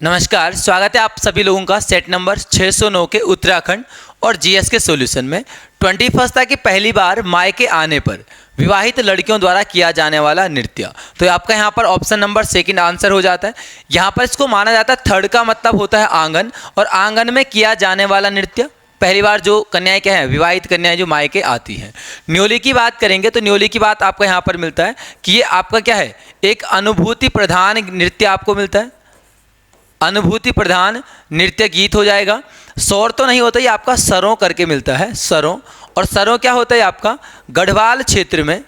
नमस्कार, स्वागत है आप सभी लोगों का सेट नंबर 609 के उत्तराखंड और जीएस के सॉल्यूशन में। 21 था कि पहली बार मायके आने पर विवाहित लड़कियों द्वारा किया जाने वाला नृत्य। तो आपका यहाँ पर ऑप्शन नंबर सेकंड आंसर हो जाता है। यहाँ पर इसको माना जाता है, थर्ड का मतलब होता है आंगन, और आंगन में किया जाने वाला नृत्य पहली बार जो कन्याएं क्या है, विवाहित कन्याएं जो मायके आती हैं। न्योली की बात करेंगे तो न्योली की बात आपको यहाँ पर मिलता है कि ये आपका क्या है, एक अनुभूति प्रधान नृत्य आपको मिलता है। अनुभूति प्रधान नृत्य गीत हो जाएगा। सौर तो नहीं होता, ये आपका सरों करके मिलता है, सरों। और सरों क्या होता है आपका, गढ़वाल क्षेत्र में,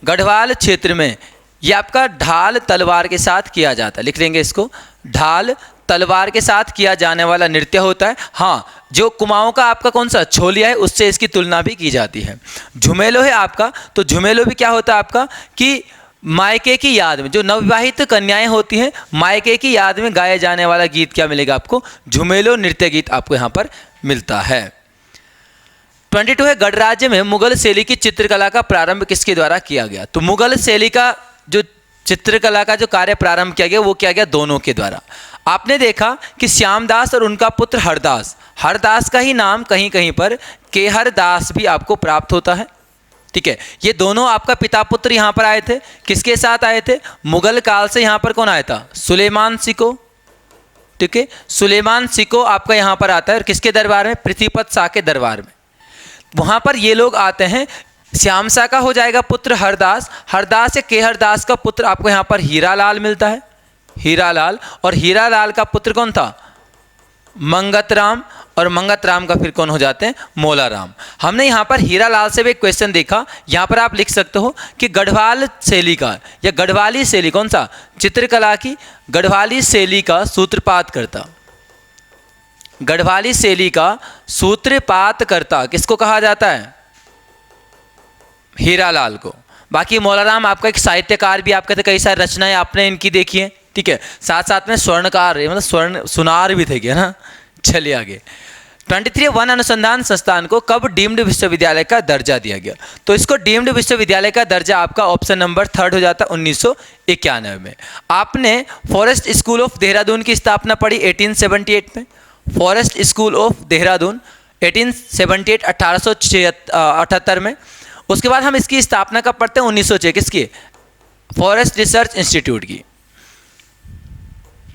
गढ़वाल क्षेत्र में ये आपका ढाल तलवार के साथ किया जाता है। लिख लेंगे इसको, ढाल तलवार के साथ किया जाने वाला नृत्य होता है। हाँ, जो कुमाऊं का आपका कौन सा छोलिया है उससे इसकी तुलना भी की जाती है। झुमेलो है आपका, तो झुमेलो भी क्या होता है आपका कि मायके की याद में जो नवविवाहित कन्याएं होती हैं, मायके की याद में गाए जाने वाला गीत क्या मिलेगा आपको, झुमेलो नृत्य गीत आपको यहाँ पर मिलता है। 22 है, गणराज्य में मुगल शैली की चित्रकला का प्रारंभ किसके द्वारा किया गया। तो मुगल शैली का जो चित्रकला का जो कार्य प्रारंभ किया गया वो किया गया दोनों के द्वारा। आपने देखा कि श्यामदास और उनका पुत्र हरदास, हरदास का ही नाम कहीं कहीं पर केहरदास भी आपको प्राप्त होता है। ठीक है, ये दोनों आपका पिता पुत्र यहाँ पर आए थे। किसके साथ आए थे, मुगल काल से यहाँ पर कौन आया था, सुलेमान सिको। ठीक है, सुलेमान सिको आपका यहाँ पर आता है, और किसके दरबार में, पृथ्वीपत शाह के दरबार में। वहाँ पर ये लोग आते हैं। श्याम शाह का हो जाएगा पुत्र हरदास, हरदास से केहरदास का पुत्र आपको यहाँ पर हीरालाल मिलता है, हीरालाल। और हीरालाल का पुत्र कौन था, मंगतराम, और मंगतराम का फिर कौन हो जाते हैं, मोलाराम। हमने यहाँ पर हीरालाल से भी एक क्वेश्चन देखा, यहाँ पर आप लिख सकते हो कि गढ़वाल शैली का या गढ़वाली शैली कौन सा, चित्रकला की गढ़वाली शैली का सूत्रपात करता, गढ़वाली शैली का सूत्रपात करता किसको कहा जाता है, हीरालाल को। बाकी मोलाराम आपका एक साहित्यकार भी, आपके थे कई सारी रचनाएं आपने इनकी देखी है। ठीक है, साथ साथ में स्वर्णकार मतलब स्वर्ण सुनार भी थे क्या ना। चलिए आगे। 23 वन अनुसंधान संस्थान को कब डीम्ड विश्वविद्यालय का दर्जा दिया गया। तो इसको डीम्ड विश्वविद्यालय का दर्जा आपका ऑप्शन नंबर थर्ड हो जाता है 1991 में। आपने फॉरेस्ट स्कूल ऑफ देहरादून की स्थापना पढ़ी 1878 में। फॉरेस्ट स्कूल ऑफ देहरादून 1878 1878 में। उसके बाद हम इसकी स्थापना कब पढ़ते हैं, 1906 किसकी, फॉरेस्ट रिसर्च इंस्टीट्यूट की,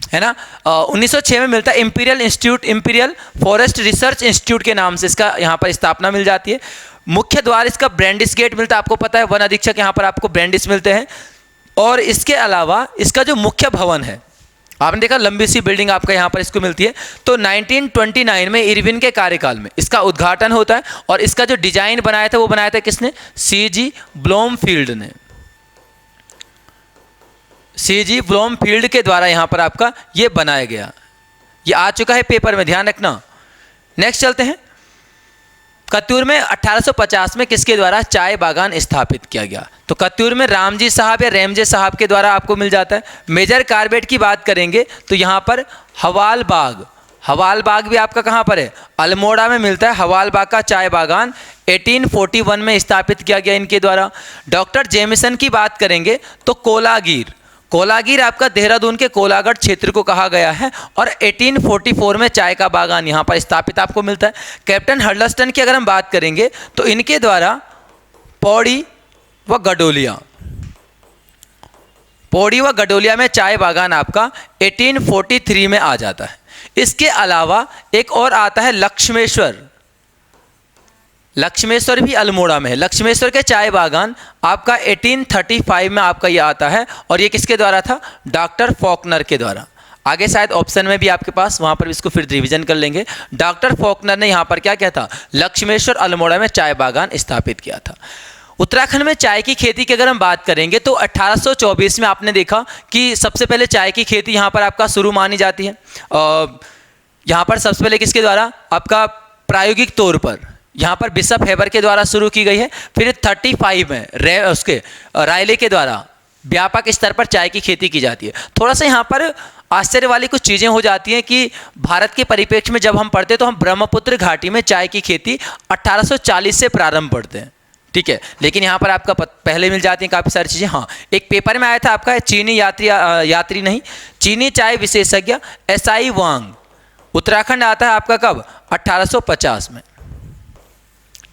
है ना। 1906 में मिलता है imperial institute, imperial forest research institute के नाम से इसका यहाँ पर स्थापना मिल जाती है। मुख्य द्वार इसका ब्रांडिस गेट मिलता है, आपको पता है वन अधीक्षक यहाँ पर आपको ब्रांडिस मिलते हैं। और इसके अलावा इसका जो मुख्य भवन है, आपने देखा लंबी सी बिल्डिंग आपका यहाँ पर इसको मिलती है। तो 1929 में इरविन के कार्यकाल में इसका उद्घाटन होता है, और इसका जो डिजाइन बनाया था वो बनाया था किसने, सीजी ब्लूमफील्ड ने, सीजी ब्लूमफील्ड के द्वारा यहाँ पर आपका ये बनाया गया। ये आ चुका है पेपर में, ध्यान रखना। नेक्स्ट चलते हैं। कत्यूर में 1850 में किसके द्वारा चाय बागान स्थापित किया गया। तो कत्यूर में रामजी साहब या रेमजे साहब के द्वारा आपको मिल जाता है। मेजर कार्बेट की बात करेंगे तो यहाँ पर हवाल बाग, हवाल बाग भी आपका कहाँ पर है, अल्मोड़ा में मिलता है। हवाल बाग का चाय बागान 1841 में स्थापित किया गया इनके द्वारा। डॉक्टर जेमिसन की बात करेंगे तो कोलागीर, कोलागीर आपका देहरादून के कोलागढ़ क्षेत्र को कहा गया है, और 1844 में चाय का बागान यहाँ पर स्थापित आपको मिलता है। कैप्टन हडलस्टन की अगर हम बात करेंगे तो इनके द्वारा पौड़ी व गडोलिया, पौड़ी व गडोलिया में चाय बागान आपका 1843 में आ जाता है। इसके अलावा एक और आता है लक्ष्मेश्वर, लक्ष्मेश्वर भी अल्मोड़ा में है। लक्ष्मेश्वर के चाय बागान आपका 1835 में आपका ये आता है, और ये किसके द्वारा था, डॉक्टर फॉकनर के द्वारा। आगे शायद ऑप्शन में भी आपके पास, वहाँ पर इसको फिर रिवीजन कर लेंगे। डॉक्टर फॉकनर ने यहाँ पर क्या किया था, लक्ष्मेश्वर अल्मोड़ा में चाय बागान स्थापित किया था। उत्तराखंड में चाय की खेती की अगर हम बात करेंगे तो 1824 में आपने देखा कि सबसे पहले चाय की खेती यहाँ पर आपका शुरू मानी जाती है। यहाँ पर सबसे पहले किसके द्वारा, आपका प्रायोगिक तौर पर यहाँ पर बिशप हेबर के द्वारा शुरू की गई है। फिर 35 में रायले के द्वारा व्यापक स्तर पर चाय की खेती की जाती है। थोड़ा सा यहाँ पर आश्चर्य वाली कुछ चीज़ें हो जाती हैं कि भारत के परिप्रेक्ष्य में जब हम पढ़ते हैं तो हम ब्रह्मपुत्र घाटी में चाय की खेती 1840 से प्रारंभ पढ़ते हैं। ठीक है, लेकिन यहाँ पर आपका पहले मिल जाती हैं काफ़ी सारी चीज़ें। हाँ, एक पेपर में आया था आपका चीनी यात्री नहीं, चीनी चाय विशेषज्ञ एसआई वांग, उत्तराखंड आता है आपका कब? 1850 में।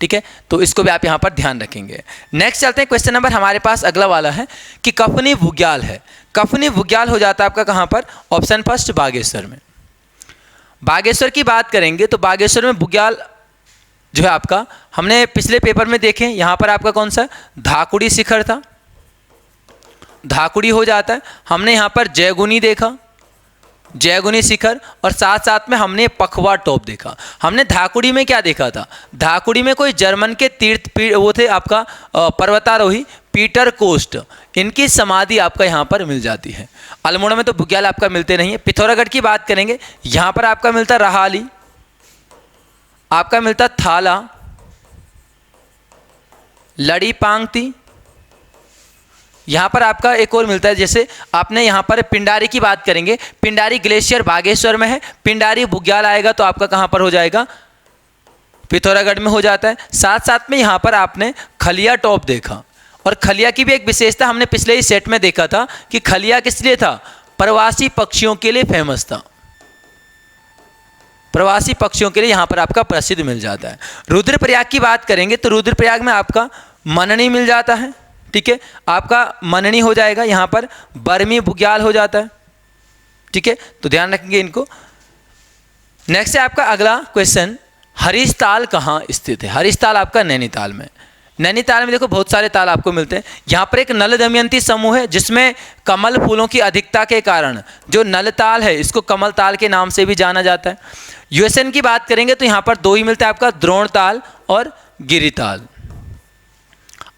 ठीक है, तो इसको भी आप यहाँ पर ध्यान रखेंगे। नेक्स्ट चलते हैं, क्वेश्चन नंबर हमारे पास अगला वाला है कि कफनी बुग्याल है। कफनी बुग्याल हो जाता है आपका कहाँ पर? ऑप्शन फर्स्ट बागेश्वर में। बागेश्वर की बात करेंगे तो बागेश्वर में बुग्याल जो है आपका, हमने पिछले पेपर में देखे, यहाँ पर आपका कौन सा धाकुड़ी शिखर था, धाकुड़ी हो जाता है। हमने यहाँ पर जयगुनी देखा, जयगुनी शिखर, और साथ साथ में हमने पखवा टॉप देखा। हमने धाकुड़ी में क्या देखा था? धाकुड़ी में कोई जर्मन के वो थे आपका पर्वतारोही पीटर कोस्ट, इनकी समाधि आपका यहाँ पर मिल जाती है। अल्मोड़ा में तो बुग्याल आपका मिलते नहीं है। पिथौरागढ़ की बात करेंगे, यहाँ पर आपका मिलता रहाली, आपका मिलता थाला, लड़ी पांगती, यहाँ पर आपका एक और मिलता है, जैसे आपने यहाँ पर पिंडारी की बात करेंगे, पिंडारी ग्लेशियर बागेश्वर में है, पिंडारी बुग्याल आएगा तो आपका कहाँ पर हो जाएगा? पिथौरागढ़ में हो जाता है। साथ साथ में यहाँ पर आपने खलिया टॉप देखा, और खलिया की भी एक विशेषता हमने पिछले ही सेट में देखा था कि खलिया किस लिए था? प्रवासी पक्षियों के लिए फेमस था, प्रवासी पक्षियों के लिए यहाँ पर आपका प्रसिद्ध मिल जाता है। रुद्रप्रयाग की बात करेंगे तो रुद्रप्रयाग में आपका मननी मिल जाता है। ठीक है, आपका मननी हो जाएगा, यहाँ पर बर्मी बुग्याल हो जाता है। ठीक है, तो ध्यान रखेंगे इनको। नेक्स्ट है आपका अगला क्वेश्चन, हरीशताल कहाँ स्थित है? हरीशताल आपका नैनीताल में। नैनीताल में देखो बहुत सारे ताल आपको मिलते हैं। यहाँ पर एक नल दमयंती समूह है जिसमें कमल फूलों की अधिकता के कारण जो नलताल है इसको कमल ताल के नाम से भी जाना जाता है। यूएसएन की बात करेंगे तो यहाँ पर दो ही मिलता है आपका, द्रोणताल और गिरिताल।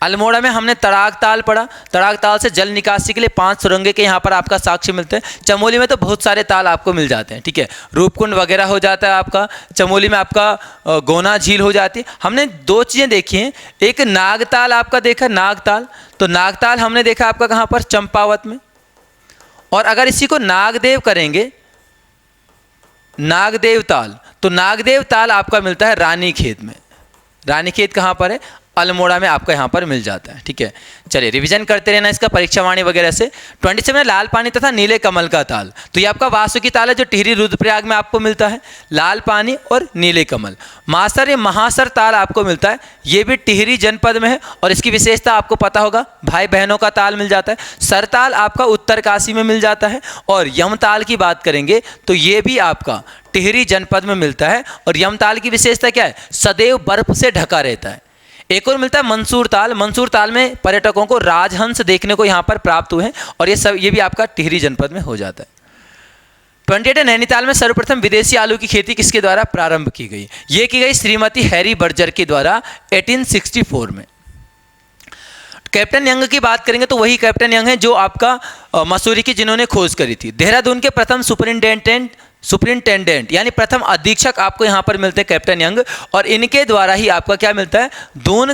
अल्मोड़ा में हमने तड़ाग ताल पढ़ा, तड़ाग ताल से जल निकासी के लिए 5 सुरंगें के यहाँ पर आपका साक्ष्य मिलते हैं। चमोली में तो बहुत सारे ताल आपको मिल जाते हैं। ठीक है, रूपकुंड वगैरह हो जाता है आपका, चमोली में आपका गोना झील हो जाती है। हमने 2 चीज़ें देखी हैं, एक नागताल आपका देखा, नागताल, तो नागताल हमने देखा आपका कहाँ पर? चंपावत में। और अगर इसी को नागदेव करेंगे, नागदेव ताल, तो नागदेव ताल आपका मिलता है रानीखेत में। रानीखेत कहाँ पर है? अल्मोड़ा में आपका यहाँ पर मिल जाता है। ठीक है, चलिए रिवीजन करते रहना इसका परीक्षा वाणी वगैरह से। 27 लाल पानी तथा नीले कमल का ताल, तो ये आपका वासुकी ताल है जो टिहरी रुद्रप्रयाग में आपको मिलता है, लाल पानी और नीले कमल। मासर या महासर ताल आपको मिलता है, ये भी टिहरी जनपद में है, और इसकी विशेषता आपको पता होगा, भाई बहनों का ताल मिल जाता है। सरताल आपका उत्तरकाशी में मिल जाता है, और यमताल की बात करेंगे तो ये भी आपका टिहरी जनपद में मिलता है। और यमताल की विशेषता क्या है? सदैव बर्फ से ढका रहता है। एक और मिलता है मंसूर ताल, मंसूर ताल में पर्यटकों को राजहंस देखने को यहाँ पर प्राप्त हुए हैं, और ये भी आपका टिहरी जनपद में हो जाता है। 28 नैनीताल में सर्वप्रथम विदेशी आलू की खेती किसके द्वारा प्रारंभ की गई? ये की गई श्रीमती हैरी बर्जर के द्वारा 1864 में। कैप्टन यंग की बात करेंगे तो वही कैप्टन यंग है जो आपका मसूरी की जिन्होंने खोज करी थी। देहरादून के प्रथम सुपरिंटेंडेंट यानी प्रथम अधीक्षक आपको यहाँ पर मिलते हैं कैप्टन यंग, और इनके द्वारा ही आपका क्या मिलता है? दून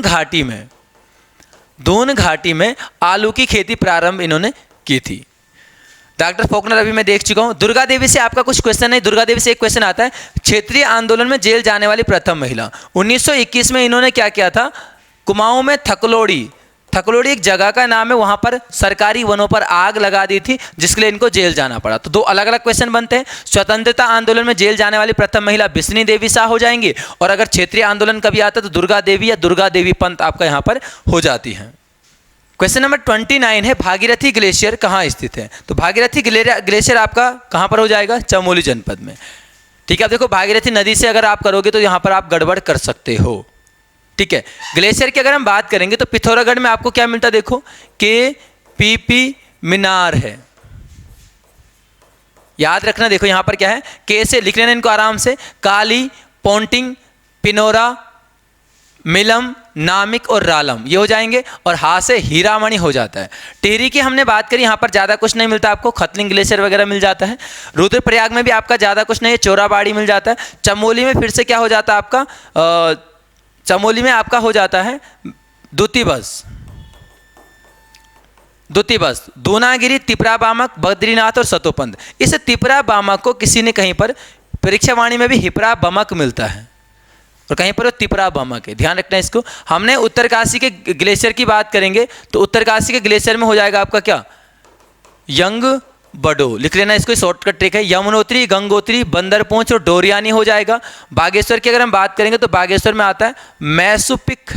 घाटी में आलू की खेती प्रारंभ इन्होंने की थी। डॉक्टर फॉकनर अभी मैं देख चुका हूँ। दुर्गा देवी से आपका कुछ क्वेश्चन नहीं, दुर्गा देवी से एक क्वेश्चन आता है, क्षेत्रीय आंदोलन में जेल जाने वाली प्रथम महिला। 1921 में इन्होंने क्या किया था? कुमाऊं में थकलोड़ी एक जगह का नाम है, वहां पर सरकारी वनों पर आग लगा दी थी जिसके लिए इनको जेल जाना पड़ा। तो 2 अलग अलग क्वेश्चन बनते हैं। स्वतंत्रता आंदोलन में जेल जाने वाली प्रथम महिला बिस्नी देवी शाह हो जाएंगी, और अगर क्षेत्रीय आंदोलन कभी आता है तो दुर्गा देवी या दुर्गा देवी पंत आपका यहाँ पर हो जाती हैं। क्वेश्चन नंबर 29 है, भागीरथी ग्लेशियर कहाँ स्थित है? तो भागीरथी ग्लेशियर आपका कहाँ पर हो जाएगा? चमोली जनपद में। ठीक है, अब देखो भागीरथी नदी से अगर आप करोगे तो यहाँ पर आप गड़बड़ कर सकते हो। ठीक है, ग्लेशियर की अगर हम बात करेंगे तो पिथौरागढ़ में आपको क्या मिलता है? देखो KPP मीनार है, याद रखना। देखो यहाँ पर क्या है, के से लिख लेना इनको आराम से, काली, पोंटिंग, पिनोरा, मिलम, नामिक और रालम ये हो जाएंगे, और हा से हीरामणि हो जाता है। टिहरी की हमने बात करी, यहाँ पर ज़्यादा कुछ नहीं मिलता आपको, खतलिंग ग्लेशियर वगैरह मिल जाता है। रुद्रप्रयाग में भी आपका ज़्यादा कुछ नहीं है, चोराबाड़ी मिल जाता है। चमोली में फिर से क्या हो जाता है आपका? चमोली में आपका हो जाता है दूती बस, दूनागिरी, तिपरा बामक, बद्रीनाथ और सतोपंथ। इस तिपरा बामक को किसी ने कहीं पर परीक्षा वाणी में भी हिपरा बमक मिलता है, और कहीं पर वो तिपरा बमक है, ध्यान रखना है इसको। हमने उत्तरकाशी के ग्लेशियर की बात करेंगे तो उत्तरकाशी के ग्लेशियर में हो जाएगा आपका क्या, यंग बडो, लिख लेना इसको, शॉर्टकट ट्रिक है। यमुनोत्री, गंगोत्री, बंदरपूंछ और डोरियानी हो जाएगा। बागेश्वर की अगर हम बात करेंगे तो बागेश्वर में आता है मैसुपिक,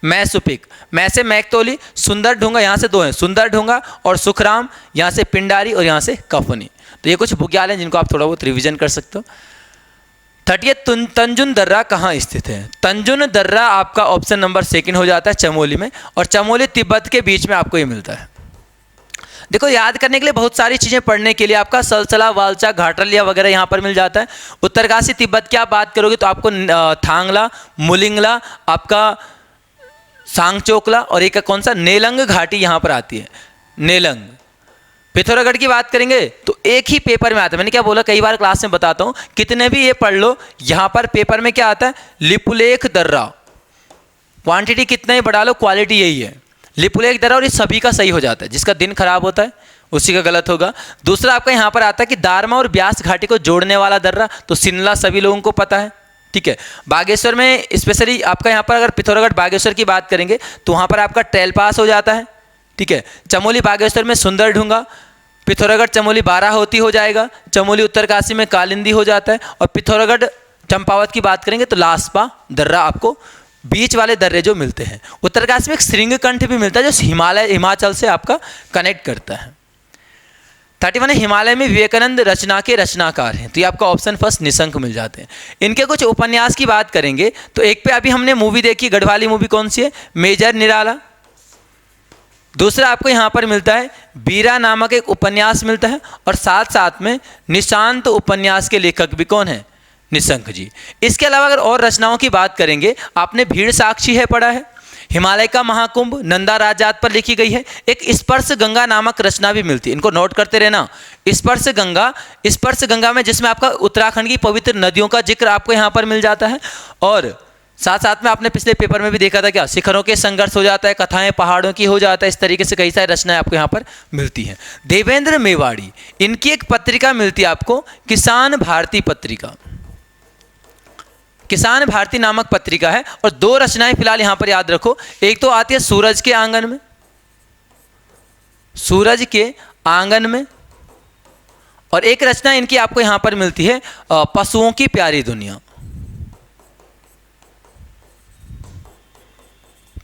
मैसुपिक, मैं से मैकतोली, सुंदर ढूंगा, यहाँ से दो हैं, सुंदर ढूंगा और सुखराम, यहाँ से पिंडारी और यहाँ से कफनी। तो ये कुछ बुग्याल हैं जिनको आप थोड़ा बहुत रिवीजन कर सकते हो। 30 तंजुन दर्रा कहाँ स्थित है? तंजुन दर्रा आपका ऑप्शन नंबर 2 हो जाता है, चमोली में, और चमोली तिब्बत के बीच में आपको ये मिलता है। देखो याद करने के लिए बहुत सारी चीज़ें पढ़ने के लिए आपका सलसला, वालचा, घाटरलिया वगैरह यहाँ पर मिल जाता है। उत्तरकाशी तिब्बत की आप बात करोगे तो आपको थांगला, मुलिंगला, आपका सांगचोकला और एक कौन सा, नेलंग घाटी यहाँ पर आती है, नेलंग। पिथौरागढ़ की बात करेंगे तो एक ही पेपर में आता है, मैंने क्या बोला कई बार क्लास में बताता हूँ, कितने भी ये पढ़ लो, यहाँ पर पेपर में क्या आता है, लिपुलेख दर्रा। क्वांटिटी कितना ही बढ़ा लो, क्वालिटी यही है, लिपुलेख दर्रा, और ये सभी का सही हो जाता है। जिसका दिन खराब होता है उसी का गलत होगा। दूसरा आपका यहाँ पर आता है कि दारमा और ब्यास घाटी को जोड़ने वाला दर्रा, तो सिनला सभी लोगों को पता है, ठीक है। बागेश्वर में स्पेशली आपका यहाँ पर अगर पिथौरागढ़ बागेश्वर की बात करेंगे तो वहाँ पर आपका ट्रेल पास हो जाता है, ठीक है। चमोली बागेश्वर में सुंदर ढूंगा, पिथौरागढ़ चमोली बाराहोती हो जाएगा, चमोली उत्तरकाशी में कालिंदी हो जाता है, और पिथौरागढ़ चंपावत की बात करेंगे तो लास्पा दर्रा आपको बीच वाले दर्रे जो मिलते हैं। उत्तरकाशी में एक श्रृंगकंठ भी मिलता है जो हिमाचल से आपका कनेक्ट करता है। 31 हिमालय में विवेकानंद रचना के रचनाकार हैं, तो ये आपका ऑप्शन फर्स्ट निशंक मिल जाते हैं। इनके कुछ उपन्यास की बात करेंगे तो एक पे अभी हमने मूवी देखी, गढ़वाली मूवी कौन सी है, मेजर निराला। दूसरा आपको यहाँ पर मिलता है बीरा नामक एक उपन्यास मिलता है, और साथ साथ में निशांत उपन्यास के लेखक भी कौन है, निशंक जी। इसके अलावा अगर और रचनाओं की बात करेंगे, आपने भीड़ साक्षी है पढ़ा है, हिमालय का महाकुंभ नंदा राजात पर लिखी गई है। एक स्पर्श गंगा नामक रचना भी मिलती है, इनको नोट करते रहना। स्पर्श गंगा में जिसमें आपका उत्तराखंड की पवित्र नदियों का जिक्र आपको यहाँ पर मिल जाता है, और साथ साथ में आपने पिछले पेपर में भी देखा था क्या, शिखरों के संघर्ष हो जाता है, कथाएं पहाड़ों की हो जाता है, इस तरीके से कई सारी रचनाएं आपको यहाँ पर मिलती हैं। देवेंद्र मेवाड़ी, इनकी एक पत्रिका मिलती है आपको, किसान भारती पत्रिका, किसान भारती नामक पत्रिका है। और 2 रचनाएं फिलहाल यहां पर याद रखो, एक तो आती है सूरज के आंगन में, सूरज के आंगन में, और एक रचना इनकी आपको यहां पर मिलती है पशुओं की प्यारी दुनिया,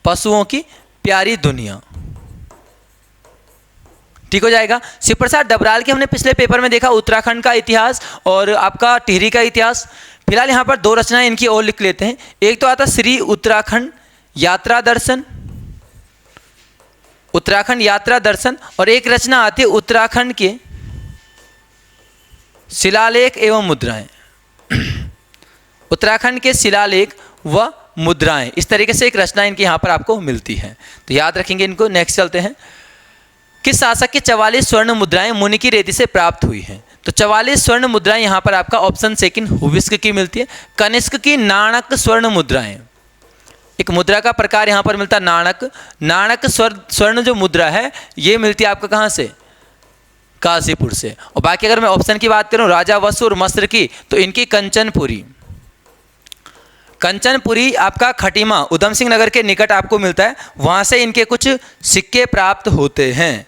पशुओं की प्यारी दुनिया, ठीक हो जाएगा। शिव प्रसाद डबराल की हमने पिछले पेपर में देखा उत्तराखंड का इतिहास और आपका टिहरी का इतिहास। फिलहाल यहाँ पर 2 रचनाएं इनकी और लिख लेते हैं। एक तो आता श्री उत्तराखंड यात्रा दर्शन, उत्तराखंड यात्रा दर्शन, और एक रचना आती है उत्तराखंड के शिलालेख एवं मुद्राएं, उत्तराखंड के शिलालेख व मुद्राएं, इस तरीके से एक रचना इनकी यहाँ पर आपको मिलती है, तो याद रखेंगे इनको। नेक्स्ट चलते हैं, किस शासक की 44 स्वर्ण मुद्राएं मुनि की रेती से प्राप्त हुई हैं? तो 44 स्वर्ण मुद्राएं यहाँ पर आपका ऑप्शन 2 हुविस्क की मिलती है। कनिष्क की नाणक स्वर्ण मुद्राएं, एक मुद्रा का प्रकार यहाँ पर मिलता है नाणक। नाणक स्वर्ण जो मुद्रा है ये मिलती है आपका कहाँ से, काशीपुर से। और बाकी अगर मैं ऑप्शन की बात करूँ राजा वसु और मस्र की, तो इनकी कंचनपुरी, कंचनपुरी आपका खटीमा उधम सिंह नगर के निकट आपको मिलता है, वहाँ से इनके कुछ सिक्के प्राप्त होते हैं,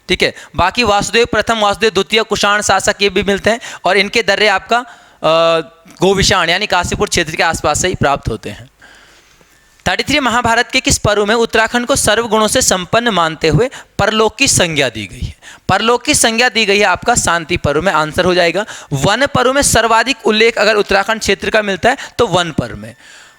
ठीक है। बाकी वासुदेव प्रथम, वासुदेव द्वितीय, कुषाण शासक ये भी मिलते हैं, और इनके दर्रे आपका गोविशाण यानी काशीपुर क्षेत्र के आसपास से ही प्राप्त होते हैं। 33 महाभारत के किस पर्व में उत्तराखंड को सर्वगुणों से संपन्न मानते हुए परलोक की संज्ञा दी गई है? परलोक की संज्ञा दी गई है आपका शांति पर्व में, आंसर हो जाएगा। वन पर्व में सर्वाधिक उल्लेख अगर उत्तराखंड क्षेत्र का मिलता है तो वन पर्व में।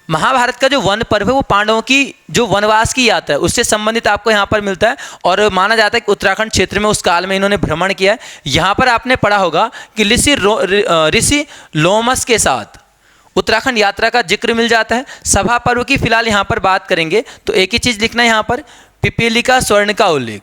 महाभारत का जो वन पर्व है वो पांडवों की जो वनवास की यात्रा है उससे संबंधित आपको यहाँ पर मिलता है, और माना जाता है कि उत्तराखंड क्षेत्र में उस काल में इन्होंने भ्रमण किया है। यहाँ पर आपने पढ़ा होगा कि ऋषि लोमस के साथ उत्तराखंड यात्रा का जिक्र मिल जाता है। सभा पर्व की फिलहाल यहाँ पर बात करेंगे तो एक ही चीज़ लिखना है यहाँ पर, पिपीलिका स्वर्ण का उल्लेख।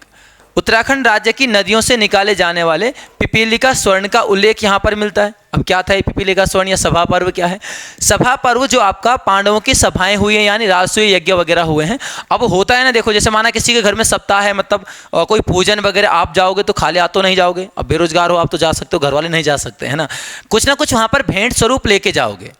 उत्तराखंड राज्य की नदियों से निकाले जाने वाले पिपीलिका स्वर्ण का उल्लेख यहाँ पर मिलता है। अब क्या था ये पिपीलिका स्वर्ण या सभा पर्व क्या है? सभा पर्व जो आपका पांडवों की सभाएं हुई हैं यानी राजसूय यज्ञ वगैरह हुए हैं। अब होता है ना, देखो जैसे माना किसी के घर में सप्ताह है, मतलब कोई पूजन वगैरह, आप जाओगे तो खाली हाथों नहीं जाओगे। अब बेरोजगार हो आप तो जा सकते हो, घर वाले नहीं जा सकते, है ना। कुछ ना कुछ वहाँ पर भेंट स्वरूप लेके जाओगे,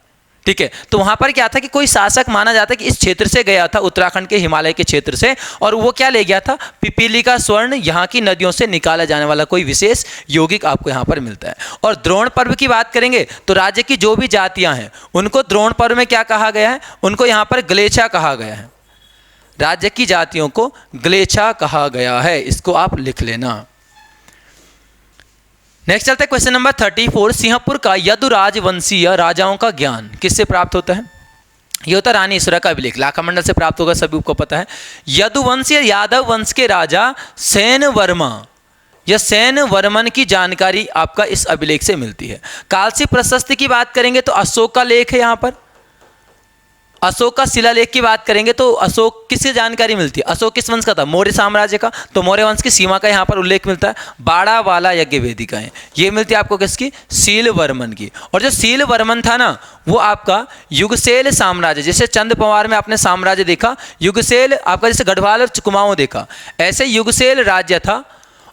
ठीक है। तो वहाँ पर क्या था कि कोई शासक माना जाता है कि इस क्षेत्र से गया था, उत्तराखंड के हिमालय के क्षेत्र से, और वो क्या ले गया था, पिपीली का स्वर्ण, यहाँ की नदियों से निकाला जाने वाला कोई विशेष यौगिक आपको यहाँ पर मिलता है। और द्रोण पर्व की बात करेंगे तो राज्य की जो भी जातियाँ हैं उनको द्रोण पर्व में क्या कहा गया है, उनको यहाँ पर ग्लेच्छा कहा गया है। राज्य की जातियों को ग्लेच्छा कहा गया है, इसको आप लिख लेना। नेक्स्ट चलते हैं क्वेश्चन नंबर 34। सिंहपुर का यदुराज वंशीय राजाओं का ज्ञान किससे प्राप्त होता है? ये होता है रानी ईश्वरा का अभिलेख, लाखामंडल से प्राप्त होगा, सभी को पता है। यदुवंशीय यादव वंश के राजा सेन वर्मा या सेन वर्मन की जानकारी आपका इस अभिलेख से मिलती है। कालसी प्रशस्ति की बात करेंगे तो अशोक का लेख है, यहाँ पर अशोक का शिलालेख की बात करेंगे तो अशोक किससे जानकारी मिलती है, अशोक किस वंश का था, मौर्य साम्राज्य का, तो मौर्य वंश की सीमा का यहाँ पर उल्लेख मिलता है। बाड़ा वाला यज्ञ वेदिकाएं ये मिलती है आपको किसकी, शील वर्मन की। और जो शील वर्मन था ना वो आपका युगसेल साम्राज्य, जैसे चंद पवार में आपने साम्राज्य देखा, युगसेल आपका जैसे गढ़वाल और कुमाऊं देखा, ऐसे युगसेल राज्य था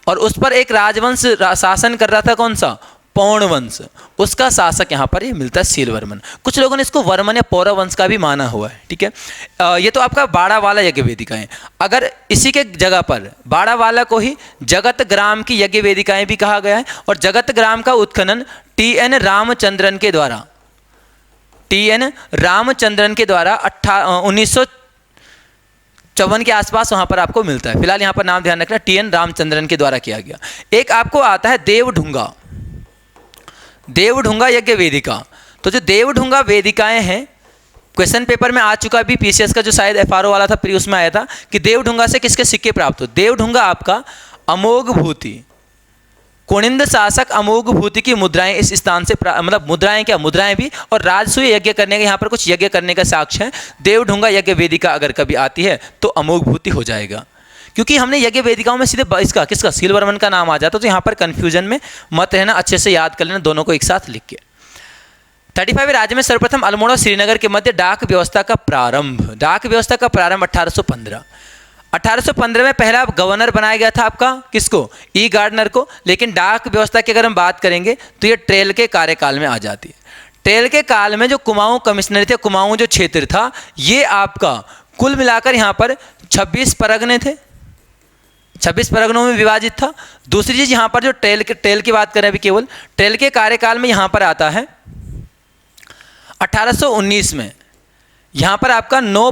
और उस पर एक राजवंश शासन कर रहा था, कौन सा, पौण वंश, उसका शासक यहाँ पर ये मिलता है शील वर्मन। कुछ लोगों ने इसको वर्मन या पौरव वंश का भी माना हुआ है, ठीक है। ये तो आपका बाड़ा वाला यज्ञ वेदिकाएं। अगर इसी के जगह पर बाड़ा वाला को ही जगत ग्राम की यज्ञ वेदिकाएं भी कहा गया है, और जगत ग्राम का उत्खनन टी.एन. रामचंद्रन के द्वारा 1954 के आसपास वहाँ पर आपको मिलता है। फिलहाल यहाँ पर नाम ध्यान रखना, टी.एन. रामचंद्रन के द्वारा किया गया। एक आपको आता है देवढुंगा यज्ञ वेदिका। तो जो देवढुंगा वेदिकाएं हैं, क्वेश्चन पेपर में आ चुका अभी पीसीएस का जो शायद एफआरओ वाला था प्री, उसमें आया था कि देवढुंगा से किसके सिक्के प्राप्त हो। देवढुंगा आपका अमोघ भूति, कुनिंद शासक अमोघ भूति की मुद्राएं इस स्थान से मतलब मुद्राएं क्या, मुद्राएं भी, और राजसूय यज्ञ करने का यहाँ पर कुछ यज्ञ करने का साक्ष्य है। देवढुंगा यज्ञ वेदिका अगर कभी आती है तो अमोघ भूति हो जाएगा, क्योंकि हमने यज्ञ वेदिकाओं में सीधे इसका किसका, शील वर्मन का नाम आ जाता, तो यहाँ पर कंफ्यूजन में मत रहना, अच्छे से याद कर लेना दोनों को एक साथ लिख के। 35 राज्य में सर्वप्रथम अल्मोड़ा और श्रीनगर के मध्य डाक व्यवस्था का प्रारंभ 1815 में पहला गवर्नर बनाया गया था आपका किसको, ई गार्डनर को। लेकिन डाक व्यवस्था की अगर हम बात करेंगे तो ये ट्रेल के कार्यकाल में आ जाती है। ट्रेल के काल में जो कुमाऊं कमिश्नर थे, कुमाऊं जो क्षेत्र था, ये आपका कुल मिलाकर यहाँ पर 26 परगने थे, 26 परगनों में विभाजित था। दूसरी चीज़ यहाँ पर जो ट्रेल की बात करें अभी, केवल ट्रेल के कार्यकाल में यहाँ पर आता है 1819 में यहाँ पर आपका 9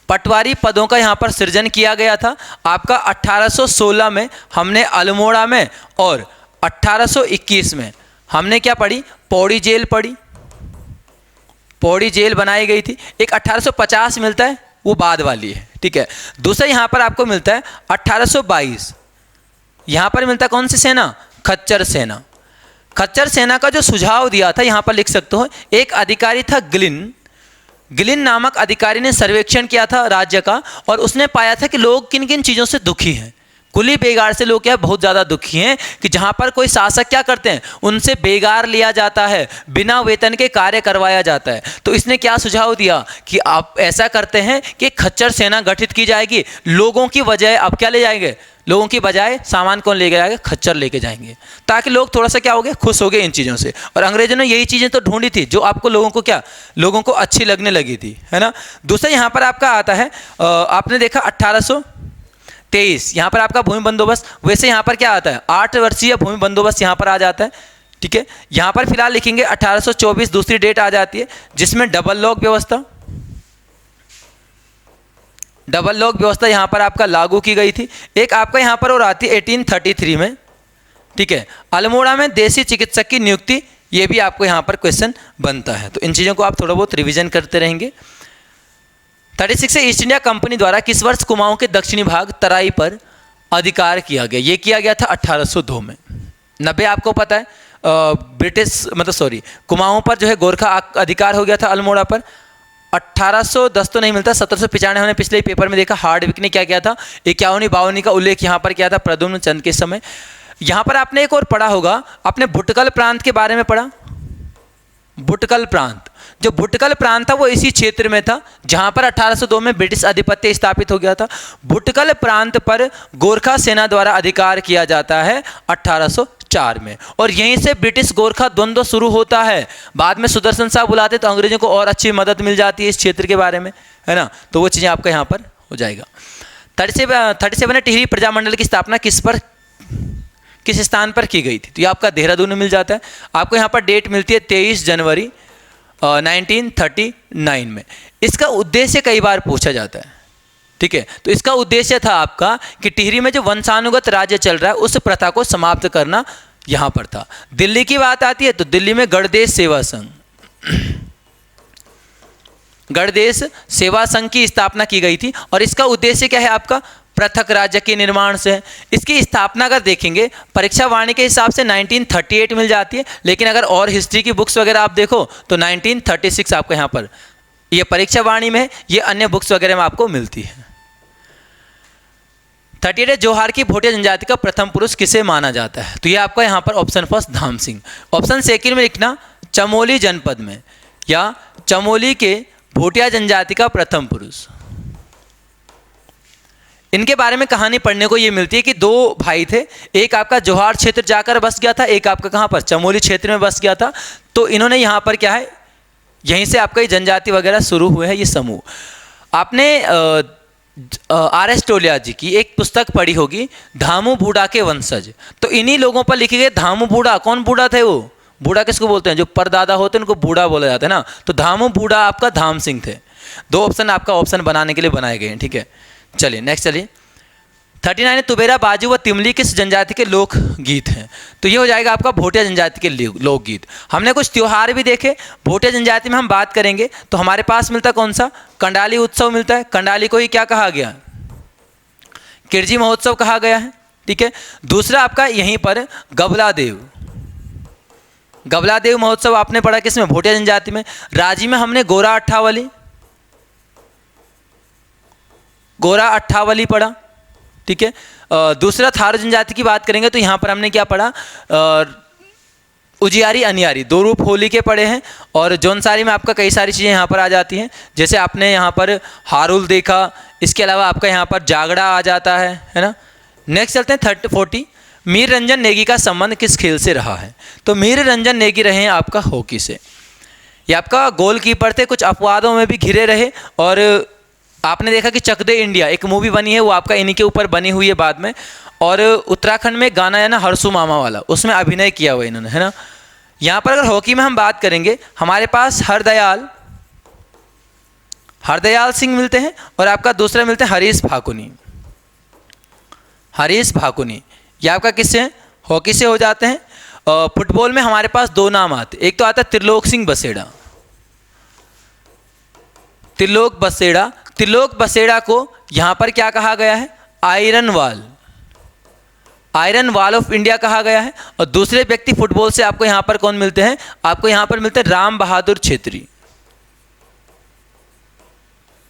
पटवारी पदों का यहाँ पर सृजन किया गया था। आपका 1816 में हमने अल्मोड़ा में, और 1821 में हमने क्या पढ़ी, पौड़ी जेल पढ़ी, पौड़ी जेल बनाई गई थी। एक 1850 मिलता है, वो बाद वाली है, ठीक है। दूसरा यहाँ पर आपको मिलता है 1822, यहाँ पर मिलता है कौन सी सेना, खच्चर सेना। खच्चर सेना का जो सुझाव दिया था यहाँ पर लिख सकते हो, एक अधिकारी था गिलिन नामक अधिकारी ने सर्वेक्षण किया था राज्य का, और उसने पाया था कि लोग किन किन चीज़ों से दुखी हैं। कुली बेगार से लोग क्या बहुत ज़्यादा दुखी हैं कि जहाँ पर कोई शासक क्या करते हैं, उनसे बेगार लिया जाता है, बिना वेतन के कार्य करवाया जाता है। तो इसने क्या सुझाव दिया कि आप ऐसा करते हैं कि खच्चर सेना गठित की जाएगी, लोगों की वजह अब क्या ले जाएंगे, लोगों की बजाय सामान कौन लेके जाएगा, खच्चर लेके जाएंगे, ताकि लोग थोड़ा सा क्या हो गए, खुश हो गए इन चीज़ों से। और अंग्रेजों ने यही चीज़ें तो ढूंढी थी जो आपको लोगों को अच्छी लगने लगी थी, है ना। दूसरा यहाँ पर आपका आता है, आपने देखा 1823 यहाँ पर आपका भूमि बंदोबस्त। वैसे यहाँ पर क्या आता है, 8 वर्षीय भूमि बंदोबस्त यहाँ पर आ जाता है, ठीक है। यहाँ पर फिलहाल लिखेंगे 1824 दूसरी डेट आ जाती है, जिसमें डबल लॉक व्यवस्था यहाँ पर आपका लागू की गई थी। एक आपका यहाँ पर और आती है 1833 में, ठीक है, अल्मोड़ा में देसी चिकित्सक की नियुक्ति। ये भी आपको यहाँ पर क्वेश्चन बनता है, तो इन चीज़ों को आप थोड़ा बहुत रिवीजन करते रहेंगे। 36 से ईस्ट इंडिया कंपनी द्वारा किस वर्ष कुमाऊं के दक्षिणी भाग तराई पर अधिकार किया गया, ये किया गया था 1802 में। 90 आपको पता है कुमाऊं पर जो है गोरखा अधिकार हो गया था अल्मोड़ा पर। 1810 तो नहीं मिलता, 1795 हमने पिछले ही पेपर में देखा, हार्डविक ने क्या किया था, 51-52 का उल्लेख यहाँ पर किया था प्रद्युम्न चंद के समय। यहाँ पर आपने एक और पढ़ा होगा, आपने भुटकल प्रांत के बारे में पढ़ा। भुटकल प्रांत, जो भुटकल प्रांत था वो इसी क्षेत्र में था जहाँ पर 1802 में ब्रिटिश आधिपत्य स्थापित हो गया था। भुटकल प्रांत पर गोरखा सेना द्वारा अधिकार किया जाता है 4 में, और यहीं से ब्रिटिश गोरखा द्वंद्व शुरू होता है। बाद में सुदर्शन साहब बुलाते तो अंग्रेजों को और अच्छी मदद मिल जाती है इस क्षेत्र के बारे में, है ना। तो वो चीज़ें आपका यहाँ पर हो जाएगा। 37 है, टिहरी प्रजामंडल की स्थापना किस स्थान पर की गई थी? तो ये आपका देहरादून में मिल जाता है। आपको यहाँ पर डेट मिलती है 23 जनवरी 1939 में। इसका उद्देश्य कई बार पूछा जाता है, ठीक है। तो इसका उद्देश्य था आपका कि टिहरी में जो वंशानुगत राज्य चल रहा है उस प्रथा को समाप्त करना यहाँ पर था। दिल्ली की बात आती है तो दिल्ली में गणदेश सेवा संघ, गणदेश सेवा संघ की स्थापना की गई थी, और इसका उद्देश्य क्या है आपका? पृथक राज्य के निर्माण से। इसकी स्थापना अगर देखेंगे परीक्षा वाणी के हिसाब से 1938 मिल जाती है, लेकिन अगर और हिस्ट्री की बुक्स वगैरह आप देखो तो 1936 आपको यहाँ पर, ये परीक्षा वाणी में, ये अन्य बुक्स वगैरह में आपको मिलती है। 38 जोहार की भोटिया जनजाति का प्रथम पुरुष किसे माना जाता है? तो ये आपका यहाँ पर ऑप्शन फर्स्ट धाम सिंह। ऑप्शन सेकंड में लिखना चमोली जनपद में, या चमोली के भोटिया जनजाति का प्रथम पुरुष। इनके बारे में कहानी पढ़ने को ये मिलती है कि 2 भाई थे, एक आपका जोहार क्षेत्र जाकर बस गया था, एक आपका कहाँ पर चमोली क्षेत्र में बस गया था। तो इन्होंने यहाँ पर क्या है, यहीं से आपका ये जनजाति वगैरह शुरू हुए हैं ये समूह। आपने R.S. टोलिया जी की एक पुस्तक पढ़ी होगी, धामू बूढ़ा के वंशज। तो इन्हीं लोगों पर लिखे गए धामू बूढ़ा। कौन बूढ़ा थे वो? बूढ़ा किसको बोलते हैं? जो परदादा होते हैं उनको बूढ़ा बोला जाता है ना। तो धामू बूढ़ा आपका धाम सिंह थे। 2 ऑप्शन आपका ऑप्शन बनाने के लिए बनाए गए हैं, ठीक है। चलिए नेक्स्ट चलिए। 39 तुबेरा बाजू व तिमली किस जनजाति के लोक गीत हैं? तो ये हो जाएगा आपका भोटिया जनजाति के लोकगीत। हमने कुछ त्योहार भी देखे। भोटिया जनजाति में हम बात करेंगे तो हमारे पास मिलता कौन सा? कंडाली उत्सव मिलता है। कंडाली को ही क्या कहा गया? किरजी महोत्सव कहा गया है, ठीक है। दूसरा आपका यहीं पर गबलादेव, गबलादेव महोत्सव आपने पढ़ा किसमें? भोटिया जनजाति में। राजी में हमने गोरा अट्ठावली, गोरा अट्ठावली पढ़ा, ठीक है। दूसरा थारू जनजाति की बात करेंगे तो यहाँ पर हमने क्या पढ़ा? उजियारी अनियारी, 2 रूप होली के पढ़े हैं। और जौनसारी में आपका कई सारी चीज़ें यहाँ पर आ जाती हैं, जैसे आपने यहाँ पर हारुल देखा, इसके अलावा आपका यहाँ पर जागड़ा आ जाता है ना। नेक्स्ट चलते हैं 40। मीर रंजन नेगी का संबंध किस खेल से रहा है? तो मीर रंजन नेगी रहे हैं आपका हॉकी से। ये आपका गोलकीपर थे, कुछ अपवादों में भी घिरे रहे। और आपने देखा कि चक दे इंडिया एक मूवी बनी है, वो आपका इन्हीं के ऊपर बनी हुई है बाद में। और उत्तराखंड में गाना है ना हरसू मामा वाला, उसमें अभिनय किया हुआ इन्होंने, है ना। यहाँ पर अगर हॉकी में हम बात करेंगे, हमारे पास हरदयाल सिंह मिलते हैं, और आपका दूसरा मिलते हैं हरीश भाकुनी। हरीश भाकुनी ये आपका किससे हैं? हॉकी से हो जाते हैं। फुटबॉल में हमारे पास 2 नाम आते, एक तो आता है त्रिलोक सिंह बसेड़ा। त्रिलोक बसेड़ा, त्रिलोक बसेड़ा को यहाँ पर क्या कहा गया है? Iron wall, iron wall of India कहा गया है। और दूसरे व्यक्ति फुटबॉल से आपको यहाँ पर कौन मिलते हैं? आपको यहाँ पर मिलते हैं राम बहादुर छेत्री,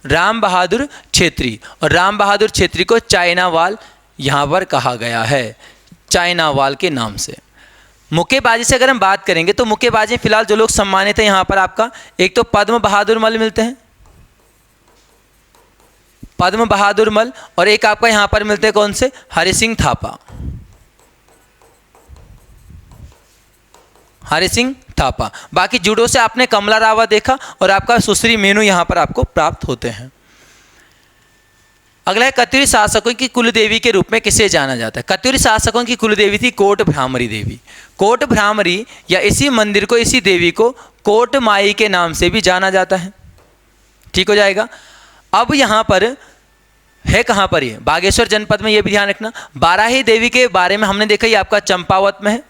राम बहादुर छेत्री। और राम बहादुर छेत्री को चाइना वॉल यहाँ पर कहा गया है, चाइना वॉल के नाम से। मुक्केबाजी से अगर हम बात करेंगे तो मुक्केबाजी फिलहाल जो लोग सम्मानित हैं यहाँ पर आपका, एक तो पद्म बहादुर मल मिलते हैं, पद्म बहादुर मल। और एक आपका यहाँ पर मिलते हैं कौन से? हरि सिंह थापा, हरि सिंह थापा। बाकी जूडो से आपने कमला रावत देखा, और आपका सुश्री मेनू यहाँ पर आपको प्राप्त होते हैं। अगला है कत्यूरी शासकों की कुल देवी के रूप में किसे जाना जाता है? कत्यूरी शासकों की कुल देवी थी कोट भ्रामरी देवी। कोट भ्रामरी या इसी मंदिर को, इसी देवी को कोट माई के नाम से भी जाना जाता है, ठीक हो जाएगा। अब यहाँ पर है कहाँ पर? ये बागेश्वर जनपद में, ये भी ध्यान रखना। बाराही देवी के बारे में हमने देखा, ये आपका चंपावत में है।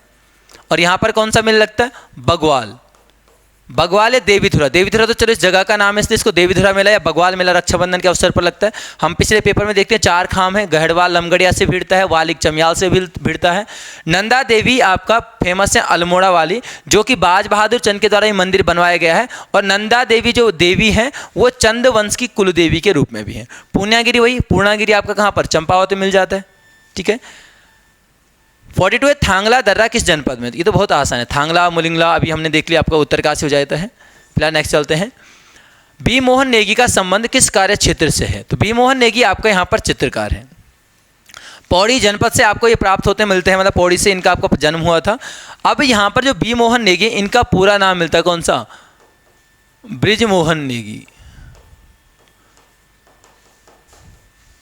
और यहाँ पर कौन सा मेला लगता है? बगवाल, बगवाल है देवीधुरा। देवीधुरा तो चलो इस जगह का नाम है, इसलिए इसको देवीधुरा मेला या बगवाल मेला रक्षाबंधन के अवसर पर लगता है। हम पिछले पेपर में देखते हैं 4 खाम है, गहड़वाल लमगड़िया से भिड़ता है, वालिक चमियाल से भिड़ता है। नंदा देवी आपका फेमस है अल्मोड़ा वाली, जो कि बाज बहादुर चंद के द्वारा ये मंदिर बनवाया गया है। और नंदा देवी जो देवी हैं वो चंद वंश की कुल देवी के रूप में भी है। पूर्णागिरी, वही पूर्णागिरी आपका कहाँ पर? चंपावत में मिल जाता है, ठीक है। 42 है थांगला दर्रा किस जनपद में? ये तो बहुत आसान है, थांगला मुलिंगला अभी हमने देख लिया, आपका उत्तरकाशी हो जाता है। फिलहाल नेक्स्ट चलते हैं। बी मोहन नेगी का संबंध किस कार्य क्षेत्र से है? तो बी मोहन नेगी आपका यहाँ पर चित्रकार है। पौड़ी जनपद से आपको ये प्राप्त होते मिलते हैं, मतलब पौड़ी से इनका आपका जन्म हुआ था। अब यहाँ पर जो बी मोहन नेगी, इनका पूरा नाम मिलता है कौन सा? बृजमोहन नेगी,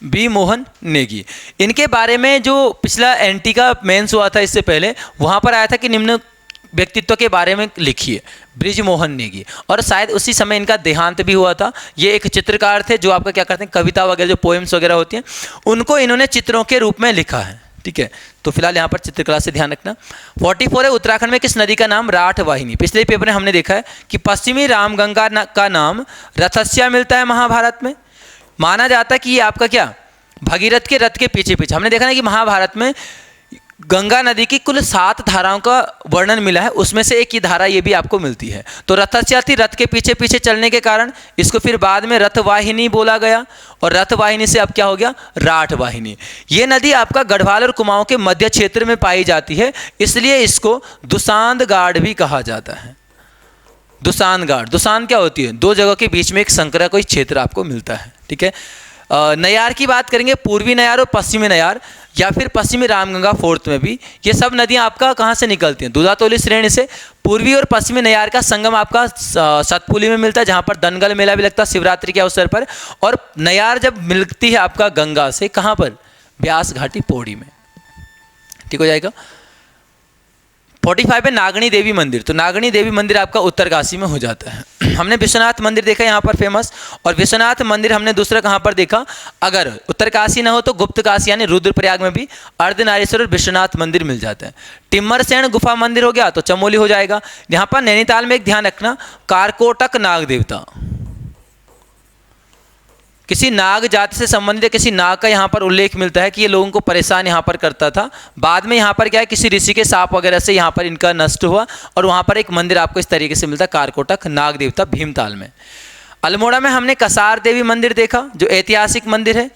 बी मोहन नेगी। इनके बारे में जो पिछला एनटी का मेंस हुआ था इससे पहले, वहाँ पर आया था कि निम्न व्यक्तित्व के बारे में लिखिए, बृजमोहन नेगी। और शायद उसी समय इनका देहांत भी हुआ था। ये एक चित्रकार थे जो आपका क्या करते हैं, कविता वगैरह जो पोएम्स वगैरह होती हैं उनको इन्होंने चित्रों के रूप में लिखा है। ठीक है, तो फिलहाल यहाँ पर चित्रकला से ध्यान रखना। 44 है, उत्तराखंड में किस नदी का नाम राठ वाहिनी? पिछले पेपर में हमने देखा है कि पश्चिमी रामगंगा का नाम रथस्या मिलता है महाभारत में। माना जाता है कि ये आपका क्या, भगीरथ के रथ के पीछे पीछे। हमने देखा ना कि महाभारत में गंगा नदी की कुल 7 धाराओं का वर्णन मिला है, उसमें से एक ही धारा ये भी आपको मिलती है। तो रथस्या थी, रथ के पीछे पीछे चलने के कारण इसको फिर बाद में रथवाहिनी बोला गया, और रथवाहिनी से अब क्या हो गया, राठ वाहिनी। ये नदी आपका गढ़वाल और कुमाऊं के मध्य क्षेत्र में पाई जाती है, इसलिए इसको दुसांध गाड़ भी कहा जाता है। दुसांध गाड़, दुसांध क्या होती है, 2 जगह के बीच में एक संकरा कोई क्षेत्र आपको मिलता है। ठीक है, नयार की बात करेंगे, पूर्वी नयार और पश्चिमी नयार, या फिर पश्चिमी रामगंगा 4th में भी। ये सब नदियां आपका कहाँ से निकलती हैं, दूधातोली श्रेणी से। पूर्वी और पश्चिमी नयार का संगम आपका सतपुली में मिलता है, जहाँ पर दनगल मेला भी लगता है शिवरात्रि के अवसर पर। और नयार जब मिलती है आपका गंगा से, कहाँ पर, ब्यास घाटी पौड़ी में। ठीक हो जाएगा। 45 है, नागणी देवी मंदिर। तो नागणी देवी मंदिर आपका उत्तरकाशी में हो जाता है। हमने विश्वनाथ मंदिर देखा यहाँ पर फेमस, और विश्वनाथ मंदिर हमने दूसरा कहाँ पर देखा, अगर उत्तरकाशी ना हो तो गुप्त काशी यानी रुद्रप्रयाग में भी अर्धनारीश्वर और विश्वनाथ मंदिर मिल जाते हैं। टिम्मरसैन गुफा मंदिर हो गया तो चमोली हो जाएगा। यहाँ पर नैनीताल में एक ध्यान रखना, कारकोटक नाग देवता, किसी नाग जाति से संबंधित किसी नाग का यहाँ पर उल्लेख मिलता है कि ये लोगों को परेशान यहाँ पर करता था। बाद में यहाँ पर क्या है, किसी ऋषि के सांप वगैरह से यहाँ पर इनका नष्ट हुआ, और वहाँ पर एक मंदिर आपको इस तरीके से मिलता है, कारकोटक नाग देवता, भीमताल में। अल्मोड़ा में हमने कसार देवी मंदिर देखा, जो ऐतिहासिक मंदिर है